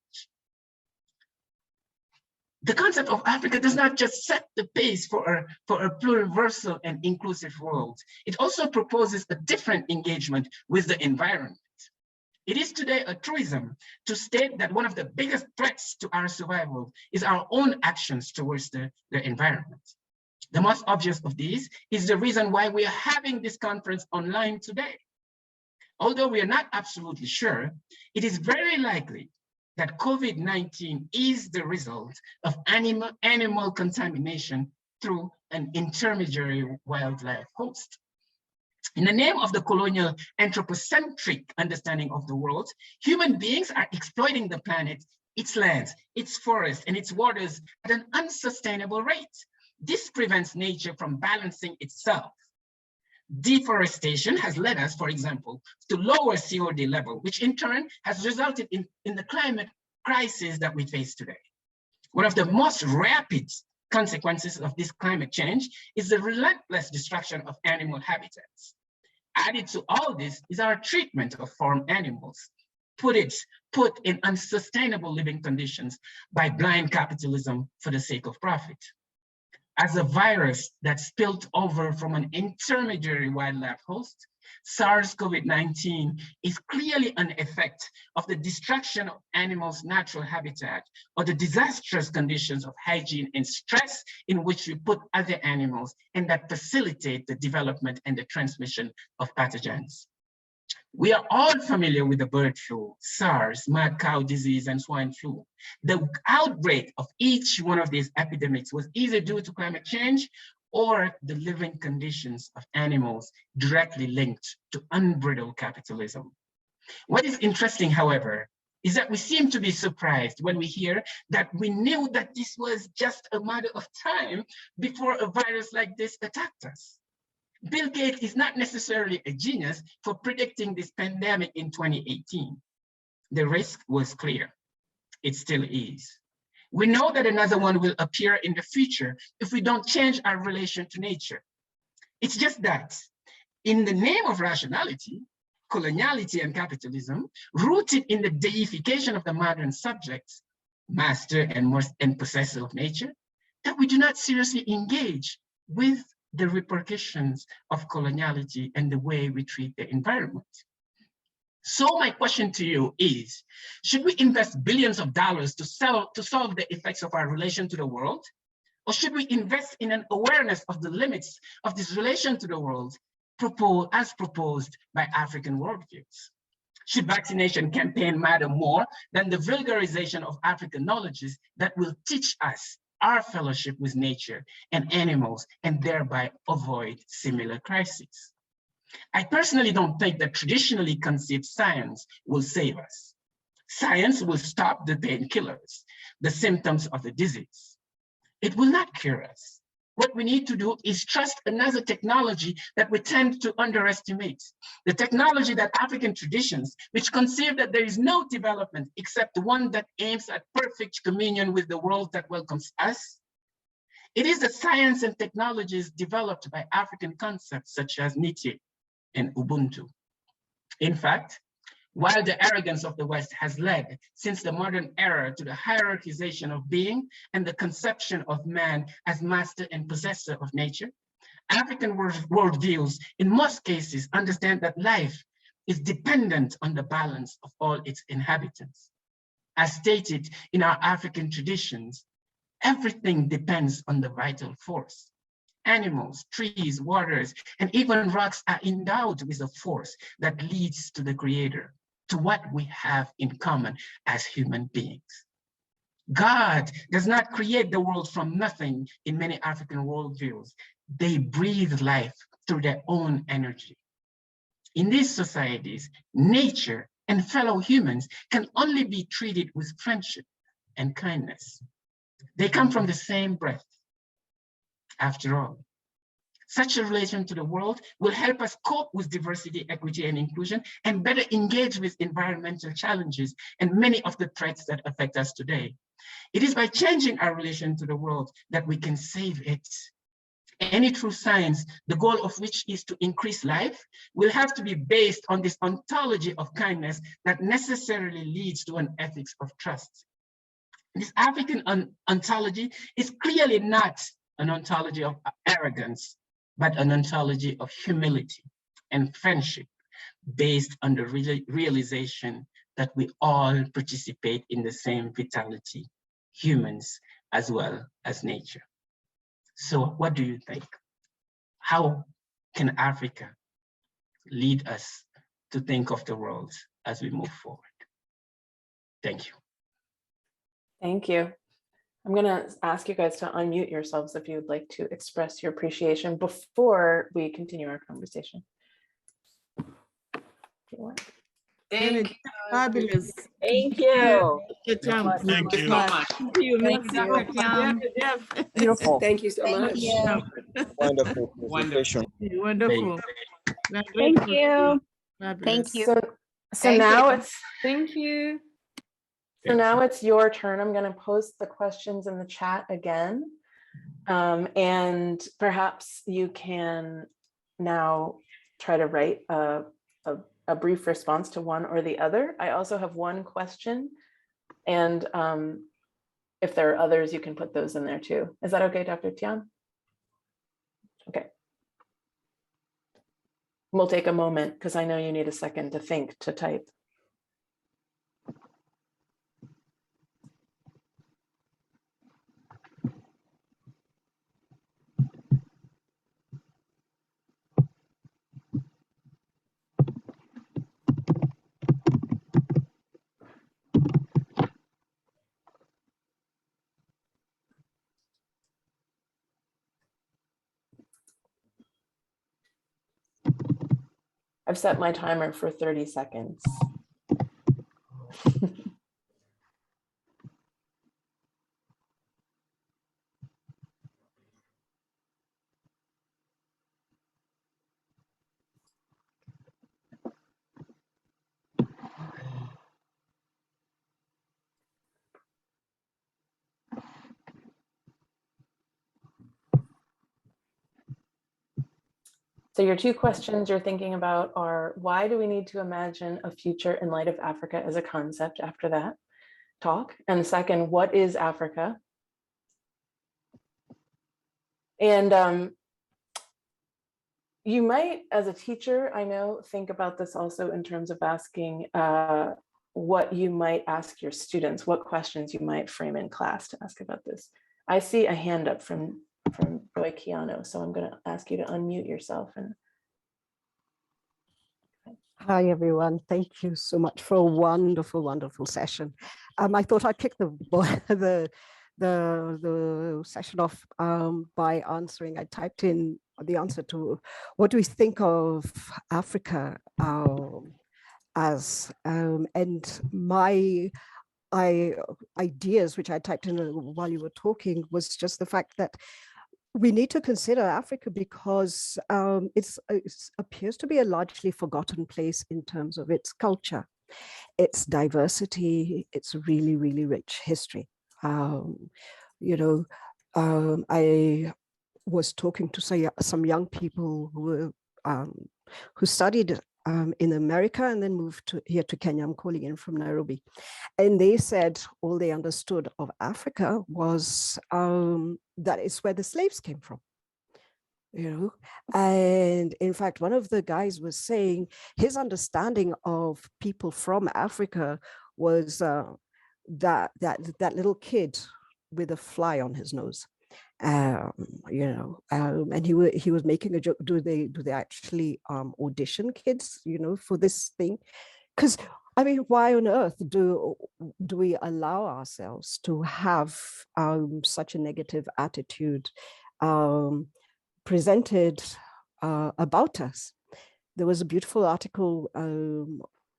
The concept of Africa does not just set the pace for a pluriversal and inclusive world. It also proposes a different engagement with the environment. It is today a truism to state that one of the biggest threats to our survival is our own actions towards the environment. The most obvious of these is the reason why we are having this conference online today. Although we are not absolutely sure, it is very likely that COVID-19 is the result of animal contamination through an intermediary wildlife host. In the name of the colonial anthropocentric understanding of the world, human beings are exploiting the planet, its lands, its forests, and its waters at an unsustainable rate. This prevents nature from balancing itself. Deforestation has led us, for example, to lower COD level, which in turn has resulted in the climate crisis that we face today. One of the most rapid consequences of this climate change is the relentless destruction of animal habitats. Added to all this is our treatment of farm animals, put in unsustainable living conditions by blind capitalism for the sake of profit. As a virus that spilled over from an intermediary wildlife host, SARS-CoV-19 is clearly an effect of the destruction of animals' natural habitat or the disastrous conditions of hygiene and stress in which we put other animals and that facilitate the development and the transmission of pathogens. We are all familiar with the bird flu, SARS, mad cow disease, and swine flu. The outbreak of each one of these epidemics was either due to climate change or the living conditions of animals directly linked to unbridled capitalism. What is interesting, however, is that we seem to be surprised when we hear that we knew that this was just a matter of time before a virus like this attacked us. Bill Gates is not necessarily a genius for predicting this pandemic in 2018. The risk was clear. It still is. We know that another one will appear in the future if we don't change our relation to nature. It's just that in the name of rationality, coloniality and capitalism, rooted in the deification of the modern subjects, master and possessor of nature, that we do not seriously engage with the repercussions of coloniality and the way we treat the environment. So my question to you is, should we invest billions of dollars to solve the effects of our relation to the world? Or should we invest in an awareness of the limits of this relation to the world as proposed by African worldviews? Should vaccination campaign matter more than the vulgarization of African knowledges that will teach us our fellowship with nature and animals and thereby avoid similar crises? I personally don't think that traditionally conceived science will save us. Science will stop the painkillers, the symptoms of the disease. It will not cure us. What we need to do is trust another technology that we tend to underestimate. The technology that African traditions, which conceive that there is no development except one that aims at perfect communion with the world that welcomes us. It is the science and technologies developed by African concepts such as Nietzsche and Ubuntu. In fact, while the arrogance of the West has led since the modern era to the hierarchization of being and the conception of man as master and possessor of nature, African worldviews in most cases understand that life is dependent on the balance of all its inhabitants. As stated in our African traditions, everything depends on the vital force. Animals, trees, waters, and even rocks are endowed with a force that leads to the creator, to what we have in common as human beings. God does not create the world from nothing in many African worldviews. They breathe life through their own energy. In these societies, nature and fellow humans can only be treated with friendship and kindness. They come from the same breath. After all, such a relation to the world will help us cope with diversity, equity, and inclusion, and better engage with environmental challenges and many of the threats that affect us today. It is by changing our relation to the world that we can save it. Any true science, the goal of which is to increase life, will have to be based on this ontology of kindness that necessarily leads to an ethics of trust. This African ontology is clearly not an ontology of arrogance, but an ontology of humility and friendship based on the realization that we all participate in the same vitality, humans as well as nature. So what do you think? How can Africa lead us to think of the world as we move forward? Thank you. Thank you. I'm going to ask you guys to unmute yourselves if you'd like to express your appreciation before we continue our conversation. Thank you. Fabulous. Thank you. Thank Thank you. Thank you. Thank Merci you. beaucoup. Jeff. Beautiful. Thank you so much. Wonderful presentation. Wonderful. Thank you. Fabulous. Thank you. So Thank now you. it's Thank you. So now it's your turn. I'm going to post the questions in the chat again. And perhaps you can now try to write a brief response to one or the other. I also have one question. And if there are others, you can put those in there too. Is that okay, Dr. Tian? Okay. We'll take a moment because I know you need a second to think, to type. I've set my timer for 30 seconds. So your two questions you're thinking about are, why do we need to imagine a future in light of Africa as a concept after that talk? And second, what is Africa? And you might, as a teacher, I know, think about this also in terms of asking what you might ask your students, what questions you might frame in class to ask about this. I see a hand up from Joy Keano, so I'm going to ask you to unmute yourself. And hi, everyone. Thank you so much for a wonderful, wonderful session. I thought I'd kick the session off by answering. I typed in the answer to what do we think of Africa as, and my ideas, which I typed in while you were talking, was just the fact that we need to consider Africa because it appears to be a largely forgotten place in terms of its culture, its diversity, its really, really rich history. You know, I was talking to some young people who studied in America and then moved here to Kenya. I'm calling in from Nairobi. And they said all they understood of Africa was that it's where the slaves came from, you know. And in fact, one of the guys was saying his understanding of people from Africa was that little kid with a fly on his nose. You know, and he was making a joke. Do they actually audition kids, you know, for this thing? Because I mean, why on earth do we allow ourselves to have such a negative attitude presented about us? There was a beautiful article,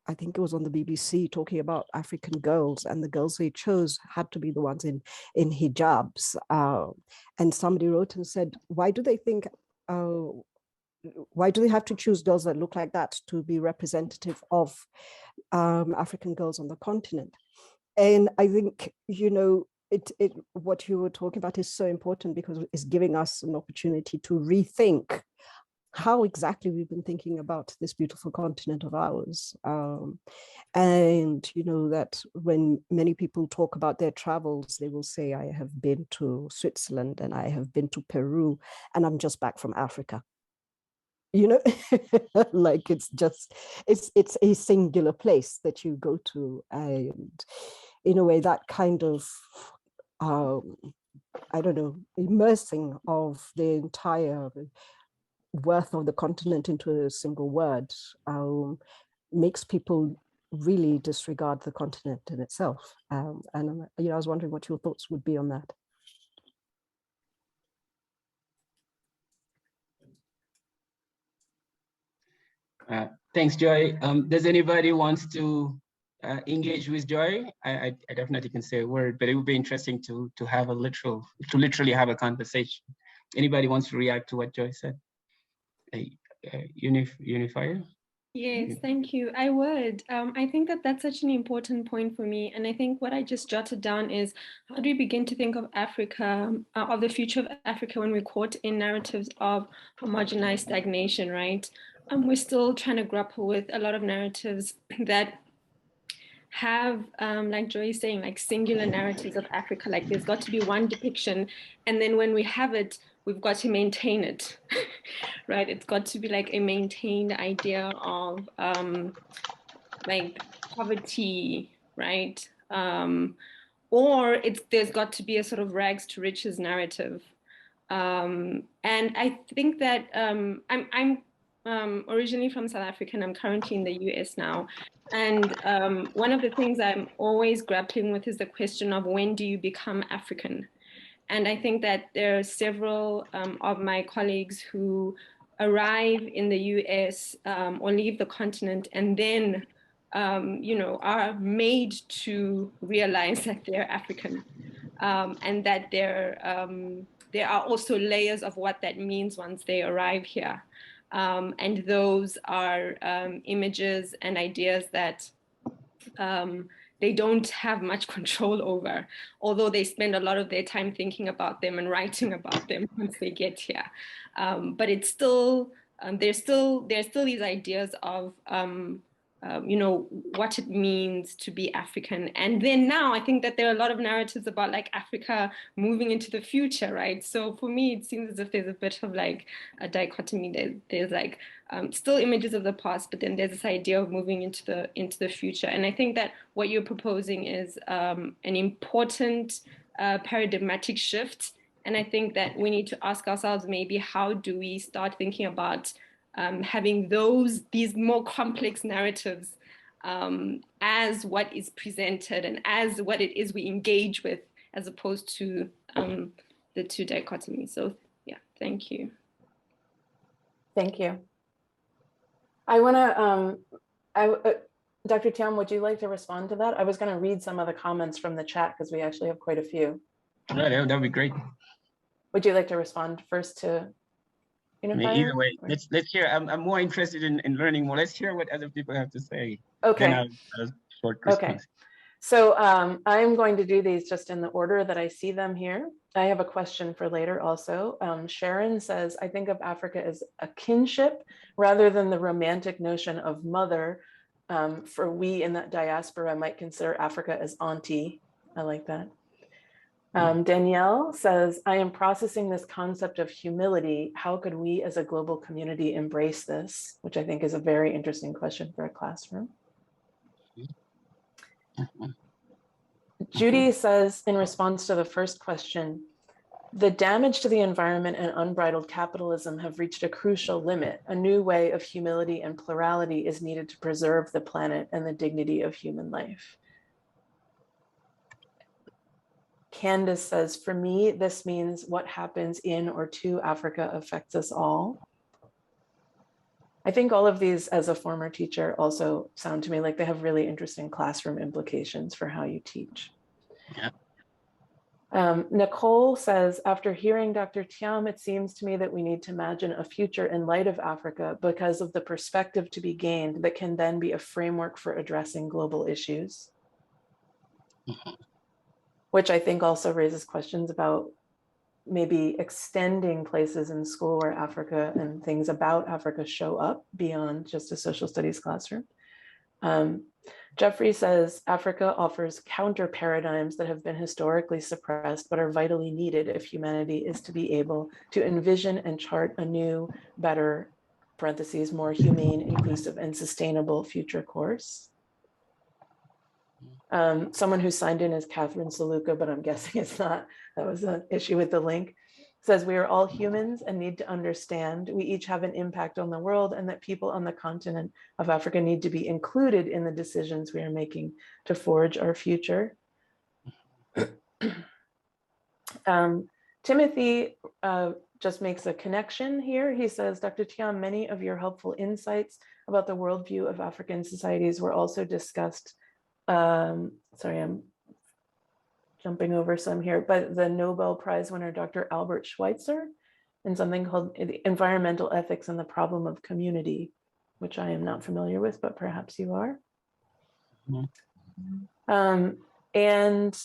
I think it was on the BBC, talking about African girls, and the girls they chose had to be the ones in hijabs. And somebody wrote and said, why do they think, why do they have to choose girls that look like that to be representative of African girls on the continent? And I think, you know, what you were talking about is so important because it's giving us an opportunity to rethink how exactly we've been thinking about this beautiful continent of ours. And, you know, that when many people talk about their travels, they will say, I have been to Switzerland and I have been to Peru and I'm just back from Africa. You know, like it's a singular place that you go to. And in a way, that kind of, I don't know, immersing of the entire worth of the continent into a single word makes people really disregard the continent in itself. And you know, I was wondering what your thoughts would be on that. Thanks, Joy. Does anybody want to engage with Joy? I definitely can say a word, but it would be interesting to have literally have a conversation. Anybody wants to react to what Joy said? Unifier? Yes, thank you. I would. I think that that's such an important point for me. And I think what I just jotted down is, how do we begin to think of Africa, of the future of Africa when we're caught in narratives of homogenized stagnation, right? We're still trying to grapple with a lot of narratives that have, like Joy is saying, like singular narratives of Africa. Like there's got to be one depiction. And then when we have it, we've got to maintain it, right? It's got to be like a maintained idea of like poverty, right? Or there's got to be a sort of rags to riches narrative. And I think that I'm originally from South Africa and I'm currently in the US now. And one of the things I'm always grappling with is the question of when do you become African? And I think that there are several of my colleagues who arrive in the US or leave the continent and then, are made to realize that they're African and that there are also layers of what that means once they arrive here. And those are images and ideas that they don't have much control over, although they spend a lot of their time thinking about them and writing about them once they get here. But it's still, there's still these ideas of, what it means to be African. And then now I think that there are a lot of narratives about like Africa moving into the future, right? So for me, it seems as if there's a bit of like a dichotomy. There's like still images of the past, but then there's this idea of moving into the future. And I think that what you're proposing is an important paradigmatic shift. And I think that we need to ask ourselves, maybe, how do we start thinking about having these more complex narratives as what is presented and as what it is we engage with, as opposed to the two dichotomies. So yeah, thank you. Thank you. I want to, Dr. Tiam, would you like to respond to that? I was going to read some of the comments from the chat because we actually have quite a few. Right, that would be great. Would you like to respond first to Unifier? Either way, let's hear. I'm more interested in learning more. Let's hear what other people have to say. Okay. Then I'll short response. Okay. So I'm going to do these just in the order that I see them here. I have a question for later also. Sharon says, I think of Africa as a kinship rather than the romantic notion of mother. For we in that diaspora might consider Africa as auntie. I like that. Danielle says, I am processing this concept of humility. How could we as a global community embrace this? Which I think is a very interesting question for a classroom. Judy says, in response to the first question, the damage to the environment and unbridled capitalism have reached a crucial limit. A new way of humility and plurality is needed to preserve the planet and the dignity of human life. Candace says, for me, this means what happens in or to Africa affects us all. I think all of these, as a former teacher, also sound to me like they have really interesting classroom implications for how you teach. Yeah. Nicole says, after hearing Dr. Tiam, it seems to me that we need to imagine a future in light of Africa because of the perspective to be gained that can then be a framework for addressing global issues. Which I think also raises questions about maybe extending places in school where Africa and things about Africa show up beyond just a social studies classroom. Jeffrey says, Africa offers counter paradigms that have been historically suppressed, but are vitally needed if humanity is to be able to envision and chart a new, better, parentheses, more humane, inclusive, and sustainable future course. Someone who signed in is Catherine Saluka, but I'm guessing it's not. That was an issue with the link. Says we are all humans and need to understand we each have an impact on the world and that people on the continent of Africa need to be included in the decisions we are making to forge our future. Timothy just makes a connection here. He says, Dr. Tiam, many of your helpful insights about the worldview of African societies were also discussed. Sorry, I'm jumping over some here, but the Nobel Prize winner, Dr. Albert Schweitzer, in something called Environmental Ethics and the Problem of Community, which I am not familiar with, but perhaps you are. And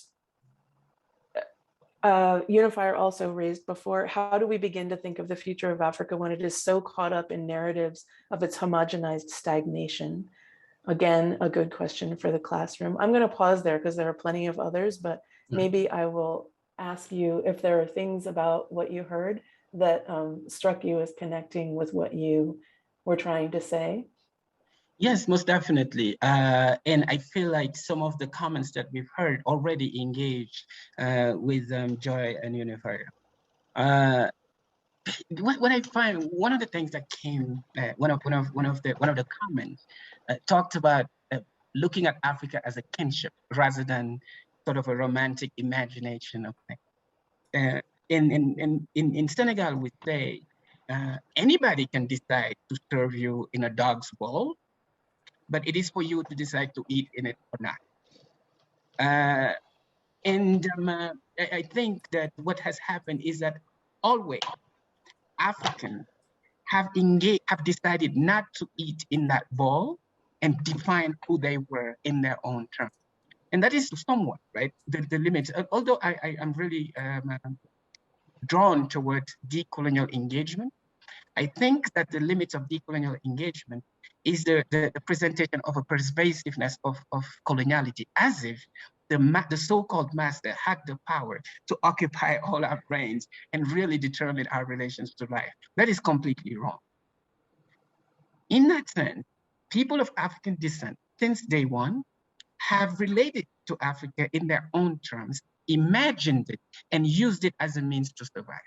Unifier also raised before, how do we begin to think of the future of Africa when it is so caught up in narratives of its homogenized stagnation? Again, a good question for the classroom. I'm going to pause there because there are plenty of others, but maybe I will ask you if there are things about what you heard that struck you as connecting with what you were trying to say. Yes, most definitely. And I feel like some of the comments that we've heard already engage with Joy and Unifier. What I find, one of the things that came, one of the comments talked about looking at Africa as a kinship rather than sort of a romantic imagination of things. In Senegal, we say Anybody can decide to serve you in a dog's bowl, but it is for you to decide to eat in it or not. I think that what has happened is that always Africans have decided not to eat in that bowl and define who they were in their own terms. And that is somewhat, right, the limits. Although I am really drawn towards decolonial engagement, I think that the limits of decolonial engagement is the presentation of a pervasiveness of coloniality, as if the so-called master had the power to occupy all our brains and really determine our relations to life. That is completely wrong. In that sense, people of African descent, since day one, have related to Africa in their own terms, imagined it, and used it as a means to survive.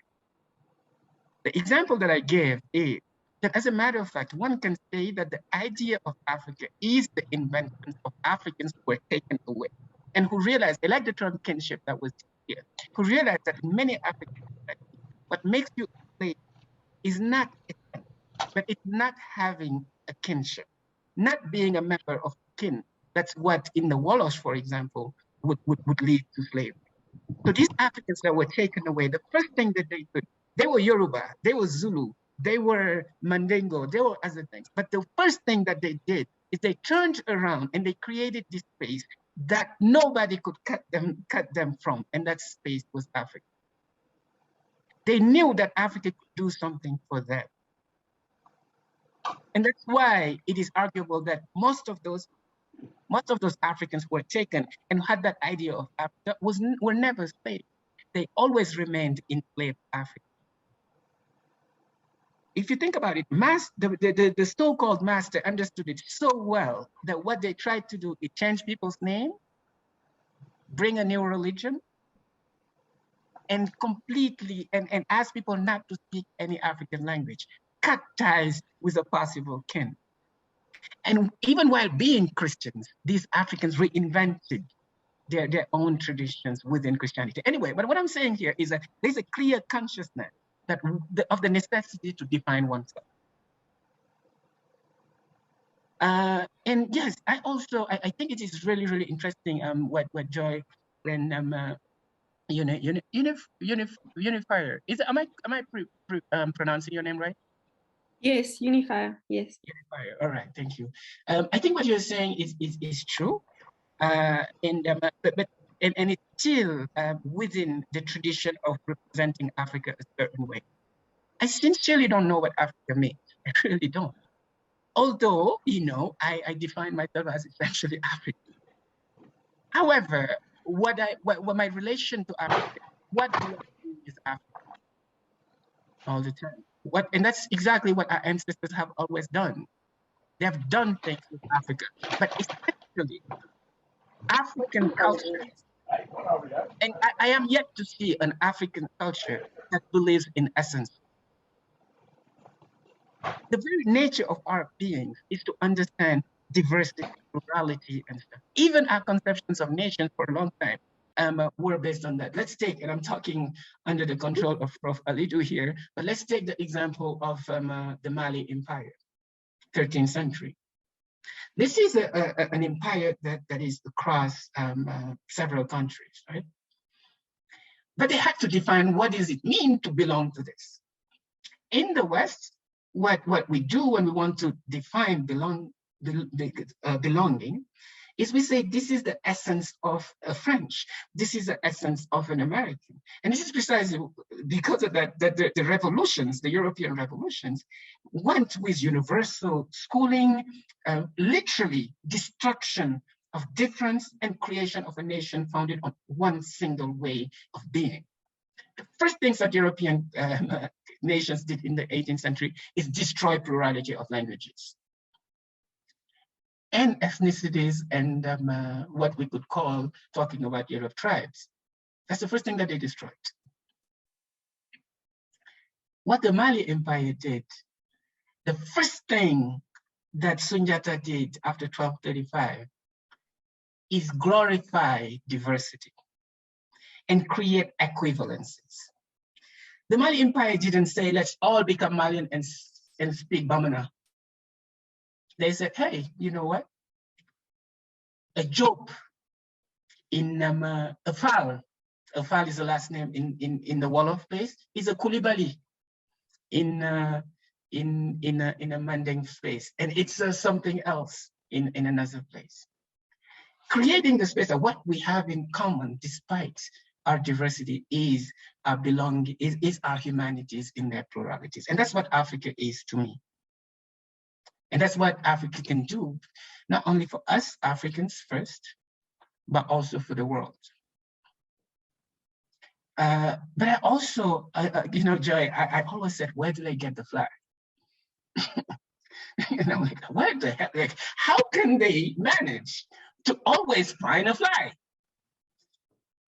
The example that I gave is that, as a matter of fact, one can say that the idea of Africa is the invention of Africans who were taken away and who realized, I like the term kinship that was here, who realized that in many African countries, what makes you a slave is not kin, but it's not having a kinship, not being a member of kin. That's what in the Wallace, for example, would lead to slavery. So these Africans that were taken away, the first thing that they did, they were Yoruba, they were Zulu, they were Mandingo, they were other things. But the first thing that they did is they turned around and they created this space that nobody could cut them from, and that space was Africa. They knew that Africa could do something for them. And that's why it is arguable that most of those Africans who were taken and had that idea of Africa were never slaves. They always remained enslaved Africa. If you think about it, the so-called master understood it so well that what they tried to do is change people's name, bring a new religion, and completely, and ask people not to speak any African language, cut ties with a possible kin. And even while being Christians, these Africans reinvented their own traditions within Christianity. Anyway, but what I'm saying here is that there's a clear consciousness that of the necessity to define oneself. And yes, I think it is really, really interesting what Joy and Unifier. Am I pronouncing your name right? Yes, Unifier. Yes. Unifier. All right, thank you. I think what you're saying is true, but it's still within the tradition of representing Africa a certain way. I sincerely don't know what Africa means. I really don't. Although, I define myself as essentially African. However, what my relation to Africa, what do I do is Africa all the time. And that's exactly what our ancestors have always done. They have done things with Africa, but essentially African culture, and I am yet to see an African culture that believes in essence. The very nature of our beings is to understand diversity, plurality, and stuff. Even our conceptions of nations for a long time were based on that. Let's take, and I'm talking under the control of Prof. Alidu here, but let's take the example of the Mali Empire, 13th century. This is an empire that is across several countries, right? But they had to define what does it mean to belong to this. In the West, what we do when we want to define belonging is we say this is the essence of a French, this is the essence of an American. And this is precisely because of that the revolutions, the European revolutions, went with universal schooling, literally destruction of difference and creation of a nation founded on one single way of being. The first things that European nations did in the 18th century is destroy plurality of languages and ethnicities and what we could call, talking about Europe, tribes. That's the first thing that they destroyed. What the Mali Empire did, the first thing that Sunjata did after 1235 is glorify diversity and create equivalencies. The Mali Empire didn't say, let's all become Malian and speak Bamana. They said, hey, you know what? A Job in a Fal is the last name in the Wolof place, is a Kulibali in a Manding space. And it's something else in another place. Creating the space of what we have in common, despite our diversity, is our belonging, is our humanities in their pluralities. And that's what Africa is to me. And that's what Africa can do, not only for us Africans first, but also for the world. But I also, you know, Joy, I always said, where do they get the flag? And I'm like, where the heck, like, how can they manage to always find a flag?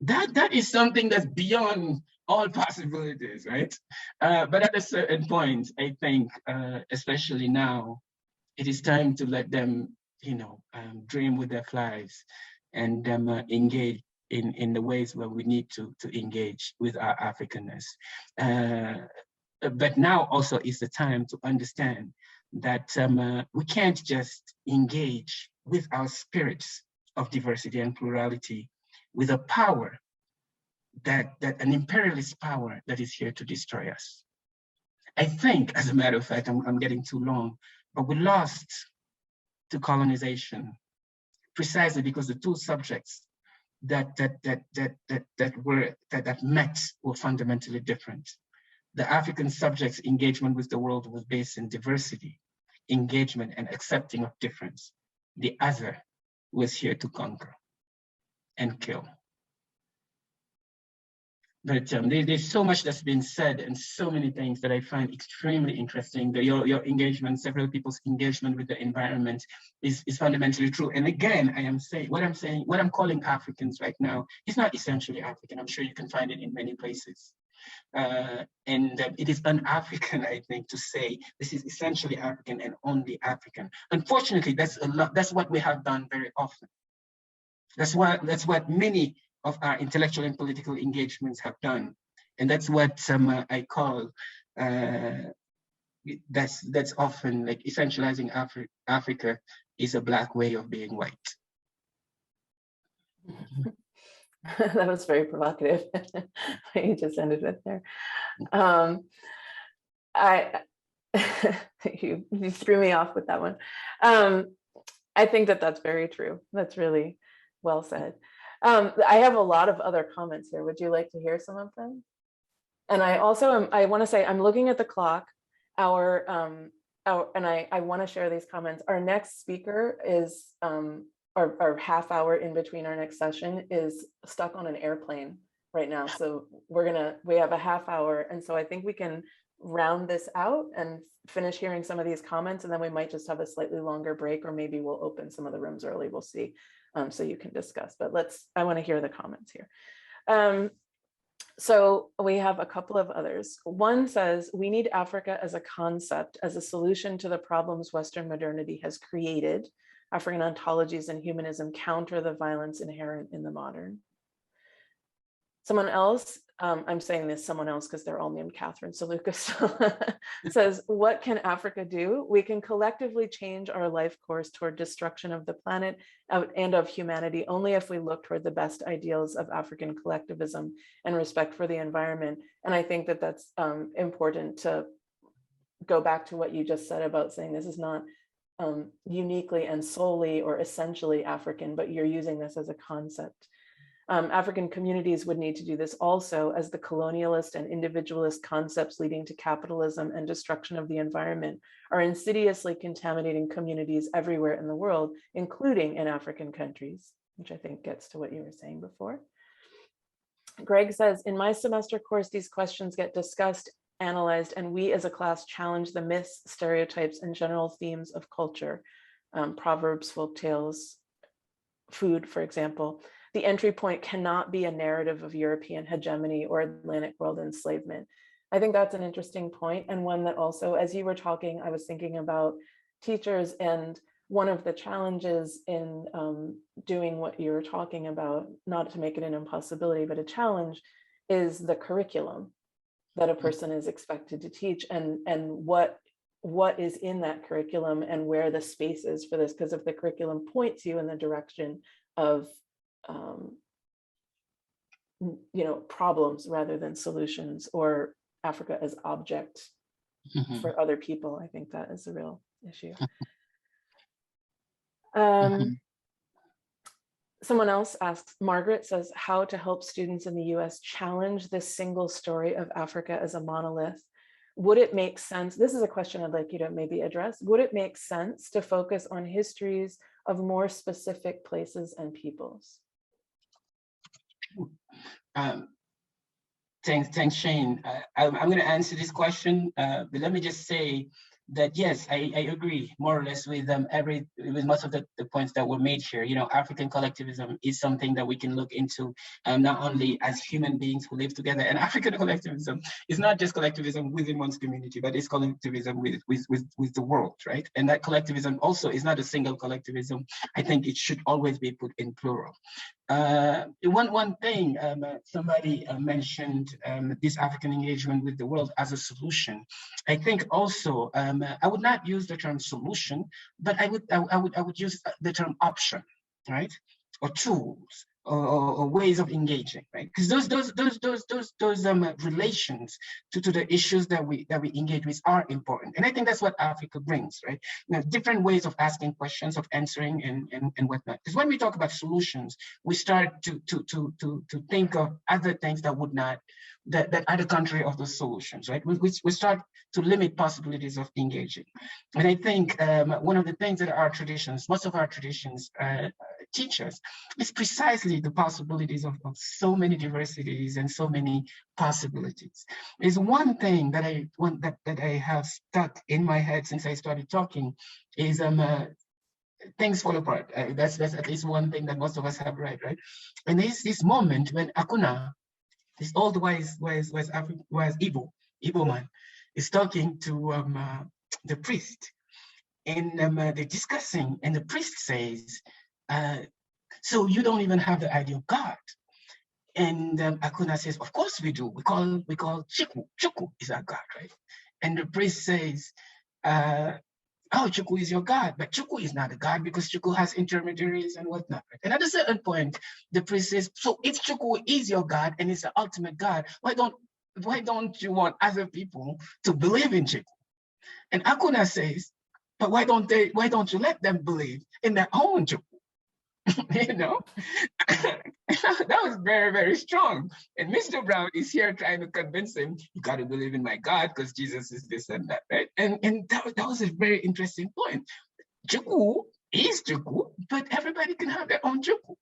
That is something that's beyond all possibilities, right? But at a certain point, I think, especially now, it is time to let them, you know, dream with their flags and engage in the ways where we need to engage with our Africanness. But now also is the time to understand that we can't just engage with our spirits of diversity and plurality with a power that an imperialist power that is here to destroy us. I think, as a matter of fact, I'm getting too long, but we lost to colonization precisely because the two subjects that met were fundamentally different. The African subject's engagement with the world was based in diversity, engagement, and accepting of difference. The other was here to conquer and kill. But there's so much that's been said and so many things that I find extremely interesting. Your engagement, several people's engagement with the environment is fundamentally true. And again, what I'm calling Africans right now is not essentially African. I'm sure you can find it in many places. And it is un-African, I think, to say this is essentially African and only African. Unfortunately, that's what we have done very often. That's what many of our intellectual and political engagements have done. And that's what I call, that's often like essentializing Africa is a Black way of being white. That was very provocative, what you just ended with there. You threw me off with that one. I think that's very true. That's really well said. I have a lot of other comments here. Would you like to hear some of them? And I also I want to say I'm looking at the clock. And I want to share these comments. Our next speaker is our half hour in between our next session is stuck on an airplane right now. So we have a half hour, and so I think we can round this out and finish hearing some of these comments, and then we might just have a slightly longer break, or maybe we'll open some of the rooms early. We'll see. So you can discuss, but I want to hear the comments here. So we have a couple of others. One says, we need Africa as a concept, as a solution to the problems Western modernity has created. African ontologies and humanism counter the violence inherent in the modern. Someone else, I'm saying this someone else because they're all named Catherine, so Lucas says, what can Africa do? We can collectively change our life course toward destruction of the planet and of humanity only if we look toward the best ideals of African collectivism and respect for the environment. And I think that's important to go back to what you just said about saying this is not uniquely and solely or essentially African, but you're using this as a concept. African communities would need to do this also, as the colonialist and individualist concepts leading to capitalism and destruction of the environment are insidiously contaminating communities everywhere in the world, including in African countries, which I think gets to what you were saying before. Greg says, in my semester course, these questions get discussed, analyzed, and we as a class challenge the myths, stereotypes, and general themes of culture, proverbs, folk tales, food, for example. The entry point cannot be a narrative of European hegemony or Atlantic world enslavement. I think that's an interesting point, and one that also, as you were talking, I was thinking about teachers, and one of the challenges in doing what you're talking about, not to make it an impossibility, but a challenge, is the curriculum. that a person is expected to teach, and what is in that curriculum and where the space is for this. Because if the curriculum points you in the direction of problems rather than solutions, or Africa as object for other people, I think that is a real issue. Someone else asks, Margaret says, how to help students in the US challenge this single story of Africa as a monolith. Would it make sense? This is a question I'd like you to maybe address. Would it make sense to focus on histories of more specific places and peoples? Thanks, Shane. I'm going to answer this question, but let me just say that yes, I agree more or less with most of the points that were made here. You know, African collectivism is something that we can look into, not only as human beings who live together. And African collectivism is not just collectivism within one's community, but it's collectivism with the world, right? And that collectivism also is not a single collectivism. I think it should always be put in plural. One thing, somebody mentioned this African engagement with the world as a solution. I think also I would not use the term solution, but I would use the term option, right? Or tools, or ways of engaging, right? Because those relations to the issues that we engage with are important, and I think that's what Africa brings, right? You know, different ways of asking questions, of answering, and whatnot. Because when we talk about solutions, we start to think of other things that would not, that are the contrary of those solutions, right? We start to limit possibilities of engaging, and I think one of the things that our traditions, most of our traditions, teach us is precisely the possibilities of so many diversities and so many possibilities. Is one thing that I have stuck in my head since I started talking is things fall apart. That's at least one thing that most of us have read, right? And there's this moment when Akuna, this old wise Igbo man, is talking to the priest, and they're discussing, and the priest says, so you don't even have the idea of God? And Akuna says, of course we do. We call Chukwu. Chukwu is our God, right? And the priest says, oh, Chukwu is your God, but Chukwu is not a God because Chukwu has intermediaries and whatnot. Right? And at a certain point, the priest says, so if Chukwu is your God and it's the ultimate God, why don't you want other people to believe in Chukwu? And Akuna says, but why don't you let them believe in their own Chukwu? You know, that was very, very strong. And Mr. Brown is here trying to convince him, you got to believe in my God because Jesus is this and that, right? And that was a very interesting point. Chukwu is Chukwu, but everybody can have their own Chukwu.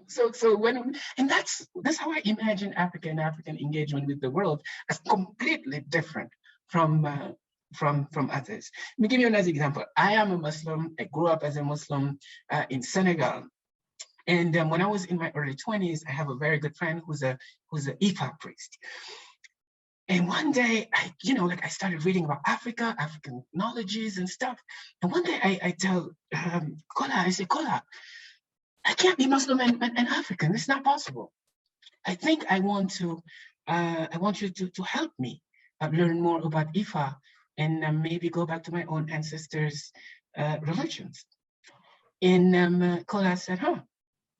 So that's how I imagine African engagement with the world as completely different from others. Let me give you another example. I am a Muslim. I grew up as a Muslim in Senegal. And when I was in my early 20s, I have a very good friend who's a Ifa priest. And one day, I started reading about Africa, African knowledges and stuff. And one day I tell Kola, I say, Kola, I can't be Muslim and African. It's not possible. I think I want you to help me learn more about Ifa and maybe go back to my own ancestors' religions. And Kola said, huh,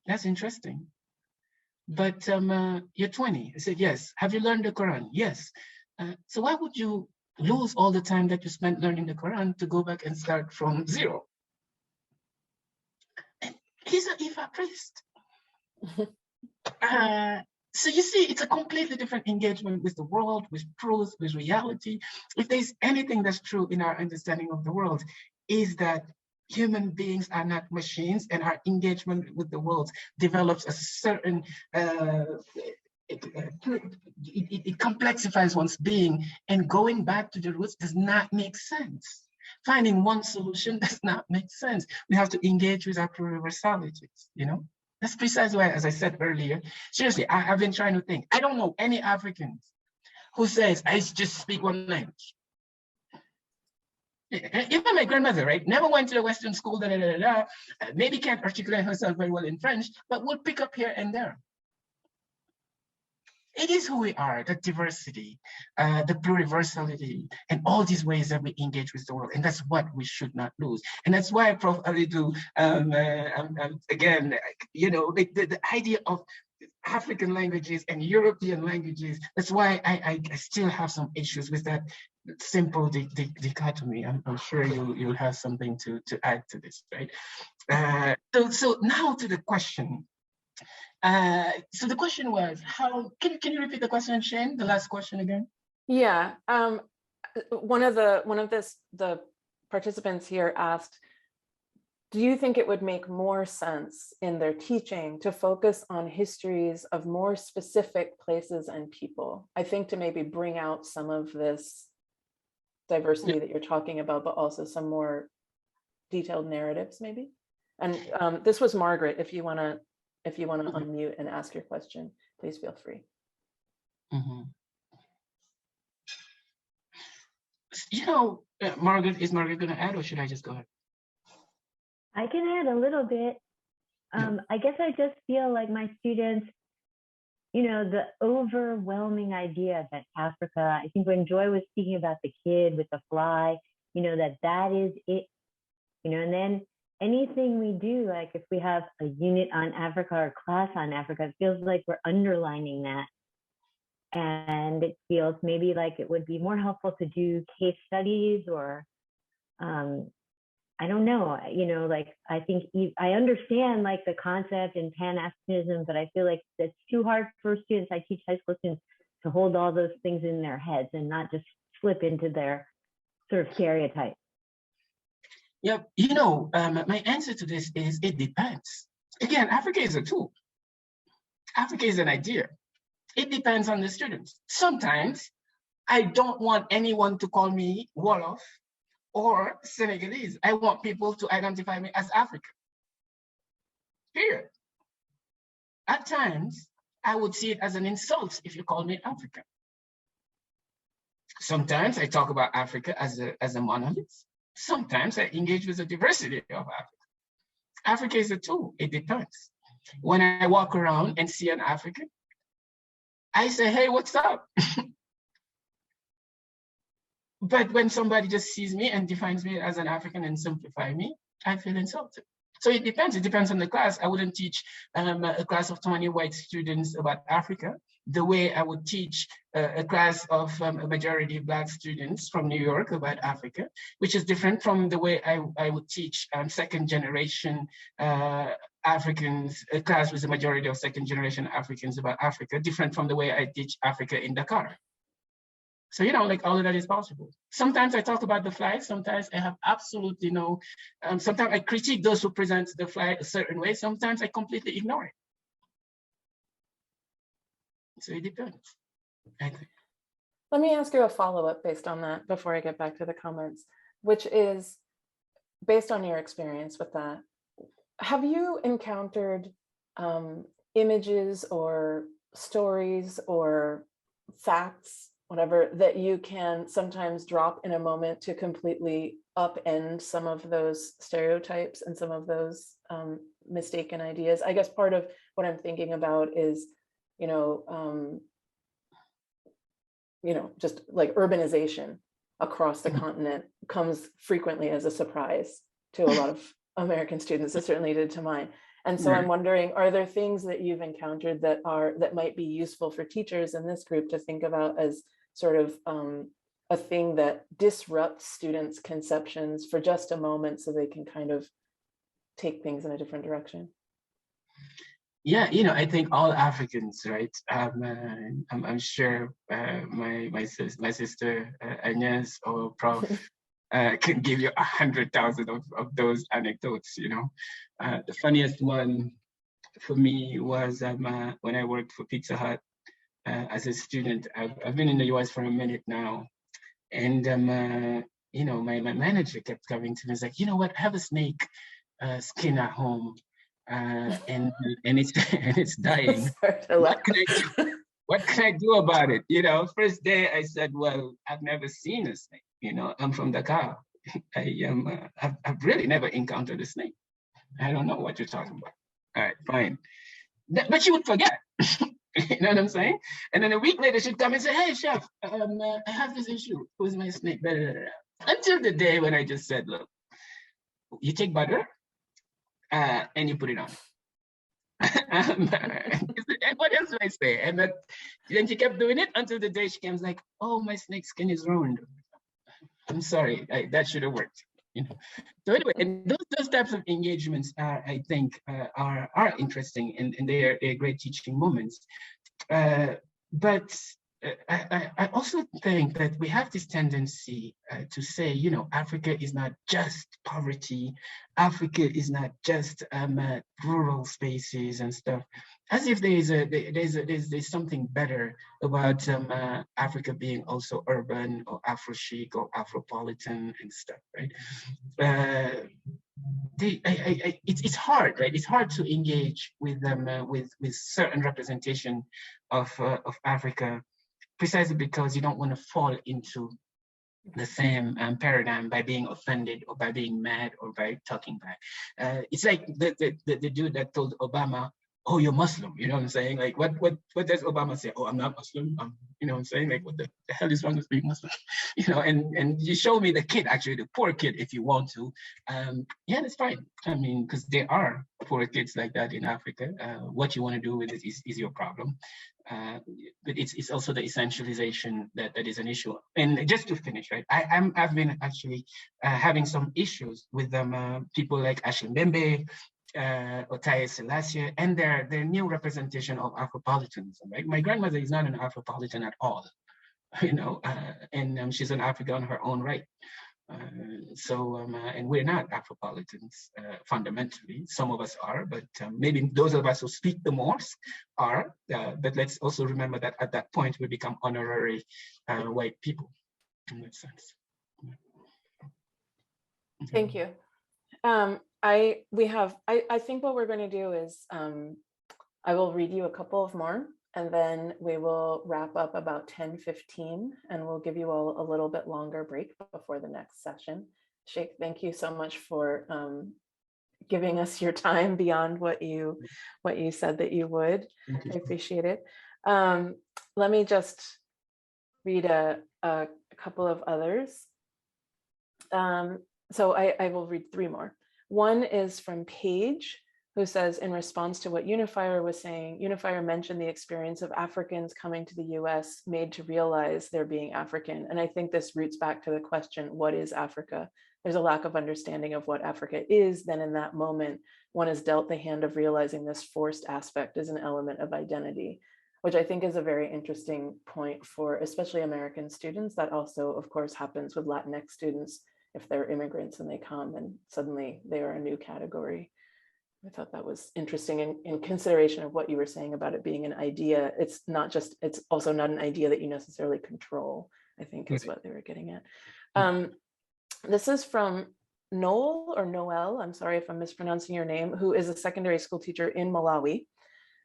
that's interesting. But you're 20. I said, yes. Have you learned the Quran? Yes. So why would you lose all the time that you spent learning the Quran to go back and start from zero? And he's an Ifa priest. So you see, it's a completely different engagement with the world, with truth, with reality. If there's anything that's true in our understanding of the world, is that human beings are not machines, and our engagement with the world develops a certain, it complexifies one's being, and going back to the roots does not make sense. Finding one solution does not make sense. We have to engage with our universalities, you know? That's precisely why, as I said earlier, seriously, I've been trying to think. I don't know any Africans who says, I just speak one language. Even my grandmother, right, never went to a Western school, maybe can't articulate herself very well in French, but will pick up here and there. It is who we are, the diversity, the pluriversality, and all these ways that we engage with the world. And that's what we should not lose. And that's why Prof. Alidu, again, you know, the idea of African languages and European languages, that's why I still have some issues with that simple dichotomy. I'm sure you'll have something to add to this, right? So now to the question. So the question was, how, can you repeat the question, Shane, the last question again? Yeah, one of the participants here asked, do you think it would make more sense in their teaching to focus on histories of more specific places and people? I think to maybe bring out some of this diversity that you're talking about, but also some more detailed narratives maybe. And this was Margaret. If you want to unmute and ask your question, please feel free. You know, Margaret, is Margaret going to add, or should I just go ahead? I can add a little bit. I guess I just feel like my students, you know, the overwhelming idea that Africa, I think when Joy was speaking about the kid with the fly, you know, that is it, you know, and then anything we do, like if we have a unit on Africa or class on Africa, it feels like we're underlining that. And it feels maybe like it would be more helpful to do case studies or, I don't know, you know, like I think I understand like the concept in Pan-Africanism, but I feel like it's too hard for students. I teach high school students to hold all those things in their heads and not just slip into their sort of stereotype. Yeah, you know, my answer to this is it depends. Again, Africa is a tool. Africa is an idea. It depends on the students. Sometimes I don't want anyone to call me Wolof or Senegalese. I want people to identify me as African. Period. At times, I would see it as an insult if you call me African. Sometimes I talk about Africa as a monolith. Sometimes I engage with the diversity of Africa. Africa is a tool, it depends. When I walk around and see an African, I say, hey, what's up? But when somebody just sees me and defines me as an African and simplify me, I feel insulted. So it depends on the class. I wouldn't teach a class of 20 white students about Africa the way I would teach a class of a majority Black students from New York about Africa, which is different from the way I would teach second generation Africans, a class with a majority of second generation Africans about Africa, different from the way I teach Africa in Dakar. So, you know, like all of that is possible. Sometimes I talk about the flag, sometimes I have absolutely no, sometimes I critique those who present the flag a certain way, sometimes I completely ignore it. So it depends, I think. Let me ask you a follow-up based on that before I get back to the comments, which is based on your experience with that. Have you encountered images or stories or facts, whatever, that you can sometimes drop in a moment to completely upend some of those stereotypes and some of those mistaken ideas? I guess part of what I'm thinking about is, just like urbanization across the continent comes frequently as a surprise to a lot of American students. It certainly did to mine. And so I'm wondering, are there things that you've encountered that might be useful for teachers in this group to think about as sort of a thing that disrupts students' conceptions for just a moment so they can kind of take things in a different direction? Yeah, I think all Africans, right? I'm sure my sister Agnes or Prof can give you 100,000 of those anecdotes. The funniest one for me was when I worked for Pizza Hut as a student. I've been in the US for a minute now, and my manager kept coming to me. He's like, you know what? I have a snake skin at home. And it's dying. What can I do about it? First day I said, well, I've never seen a snake. I'm from Dakar. I've really never encountered a snake. I don't know what you're talking about. All right, fine. But you would forget. You know what I'm saying? And then a week later, she'd come and say, hey, chef, I have this issue. Who's my snake? Blah, blah, blah. Until the day when I just said, look, you take butter and you put it on. And what else do I say? And then she kept doing it until the day she came like, oh, my snake skin is ruined. I'm sorry, that should have worked. You know. So anyway, and those types of engagements I think are interesting, and they're great teaching moments. But I also think that we have this tendency to say, you know, Africa is not just poverty, Africa is not just rural spaces and stuff, as if there's something better about Africa being also urban or Afro-chic or Afropolitan and stuff, right? It's hard, right? It's hard to engage with them with certain representation of Africa, precisely because you don't want to fall into the same paradigm by being offended or by being mad or by talking back. It's like the dude that told Obama, oh, you're Muslim, you know what I'm saying? Like, what does Obama say? Oh, I'm not Muslim. You know what I'm saying? Like, what the hell is wrong with being Muslim? You know, and you show me the kid, actually, the poor kid, if you want to. Yeah, that's fine. I mean, because there are poor kids like that in Africa. What you want to do with it is your problem. But it's also the essentialization that is an issue. And just to finish, right? I've been actually having some issues with people like Ashley Mbembe, Otaye Selassie, and their new representation of Afropolitanism. Right? My grandmother is not an Afropolitan at all, you know, and she's an African on her own right. And we're not Afropolitans fundamentally. Some of us are, but maybe those of us who speak the most are. But let's also remember that at that point we become honorary white people in that sense. Thank you. I think what we're going to do is I will read you a couple of more, and then we will wrap up about 10:15, and we'll give you all a little bit longer break before the next session. Sheikh, thank you so much for giving us your time beyond what you said that you would. I appreciate it. Let me just read a couple of others. So I will read three more. One is from Paige, who says, in response to what Unifier was saying, Unifier mentioned the experience of Africans coming to the US made to realize they're being African. And I think this roots back to the question, what is Africa? There's a lack of understanding of what Africa is. Then in that moment, one is dealt the hand of realizing this forced aspect is an element of identity, which I think is a very interesting point for especially American students. That also, of course, happens with Latinx students. If they're immigrants and they come and suddenly they are a new category. I thought that was interesting in consideration of what you were saying about it being an idea. It's also not an idea that you necessarily control, I think is what they were getting at. This is from Noel, I'm sorry if I'm mispronouncing your name, who is a secondary school teacher in Malawi,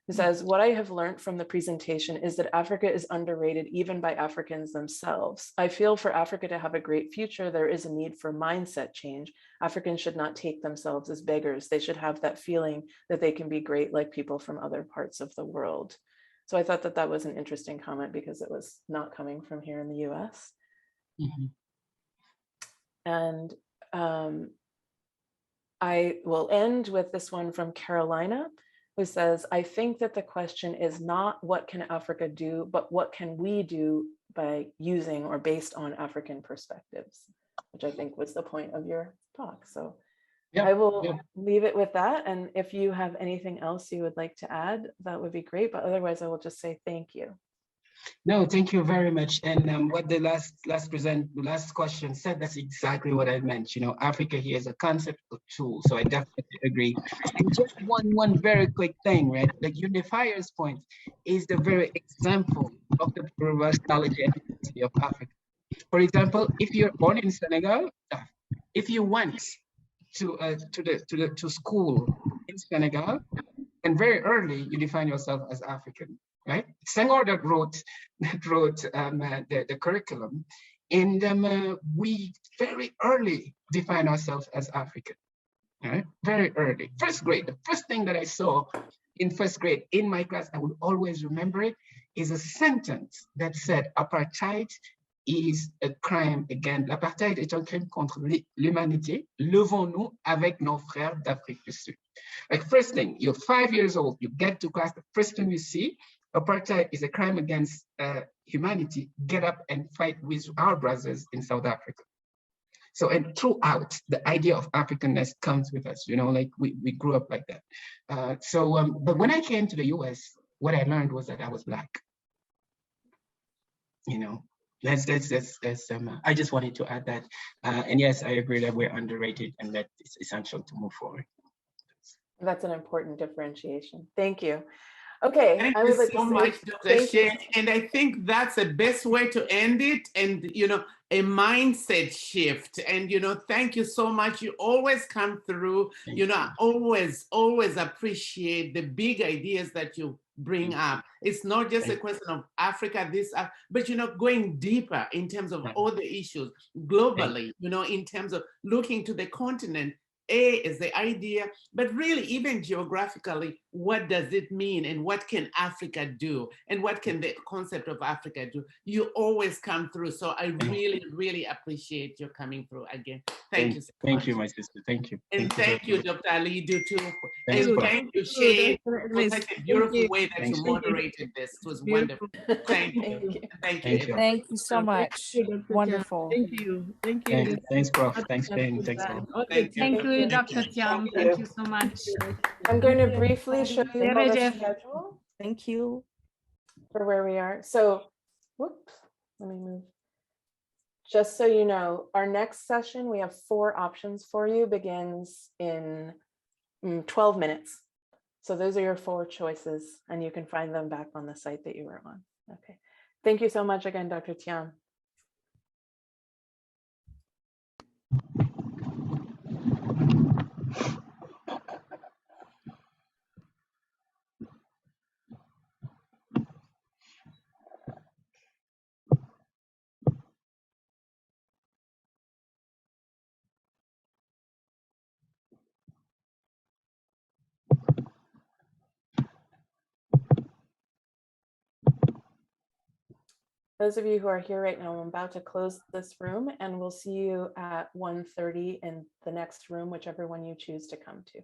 who says, what I have learned from the presentation is that Africa is underrated even by Africans themselves. I feel for Africa to have a great future, there is a need for mindset change. Africans should not take themselves as beggars. They should have that feeling that they can be great like people from other parts of the world. So I thought that was an interesting comment because it was not coming from here in the US. And I will end with this one from Carolina, who says, I think that the question is not what can Africa do, but what can we do by using or based on African perspectives, which I think was the point of your talk. So I will leave it with that. And if you have anything else you would like to add, that would be great. But otherwise, I will just say thank you. No, thank you very much. And what the last question said, that's exactly what I meant. You know, Africa here is a concept of tool. So I definitely agree. And just one very quick thing, right? Like Unifier's point is the very example of the plurality and diversity of Africa. For example, if you're born in Senegal, if you went to school in Senegal, and very early you define yourself as African. Right, Senghor that wrote the curriculum, and we very early define ourselves as African. Right, very early, first grade. The first thing that I saw in first grade in my class, I would always remember it, is a sentence that said apartheid is a crime against, l'apartheid est un crime contre l'humanité. Levons-nous avec nos frères d'Afrique du Sud. Like first thing, you're 5 years old, you get to class, the first thing you see, apartheid is a crime against humanity. Get up and fight with our brothers in South Africa. So, and throughout, the idea of Africanness comes with us, you know, like we grew up like that. But when I came to the US, what I learned was that I was Black. You know, I just wanted to add that. And yes, I agree that we're underrated and that it's essential to move forward. That's an important differentiation. Thank you. Okay. Thank I you would like so to say, much, Dr. Shane. And I think that's the best way to end it. And, you know, a mindset shift. And, you know, thank you so much. You always come through. You know, I always appreciate the big ideas that you bring up. It's not just a question of Africa, but, you know, going deeper in terms of all the issues globally, you know, in terms of looking to the continent. A is the idea, but really even geographically, what does it mean and what can Africa do and what can the concept of Africa do? You always come through. So I really, really appreciate your coming through again. Thank you so much. Thank you, my sister. Thank you. And thank you, Dr. Ali, too. Thanks, and Prof. thank you, Shane, for such a beautiful way that you moderated this. It was wonderful. Thank you. Thank you. Thank you so much. Wonderful. Thank you. Thank you. Thanks, Prof. Thanks, Ben. Thanks, all. Okay. Thank you, Dr. Tiam. Thank you so much. I'm going to briefly show you all the schedule. Thank you. For where we are. So, whoops, let me move. Just so you know, our next session, we have 4 options for you, begins in 12 minutes. So those are your 4 choices, and you can find them back on the site that you were on. Okay. Thank you so much again, Dr. Tiam. Those of you who are here right now, I'm about to close this room, and we'll see you at 1:30 in the next room, whichever one you choose to come to.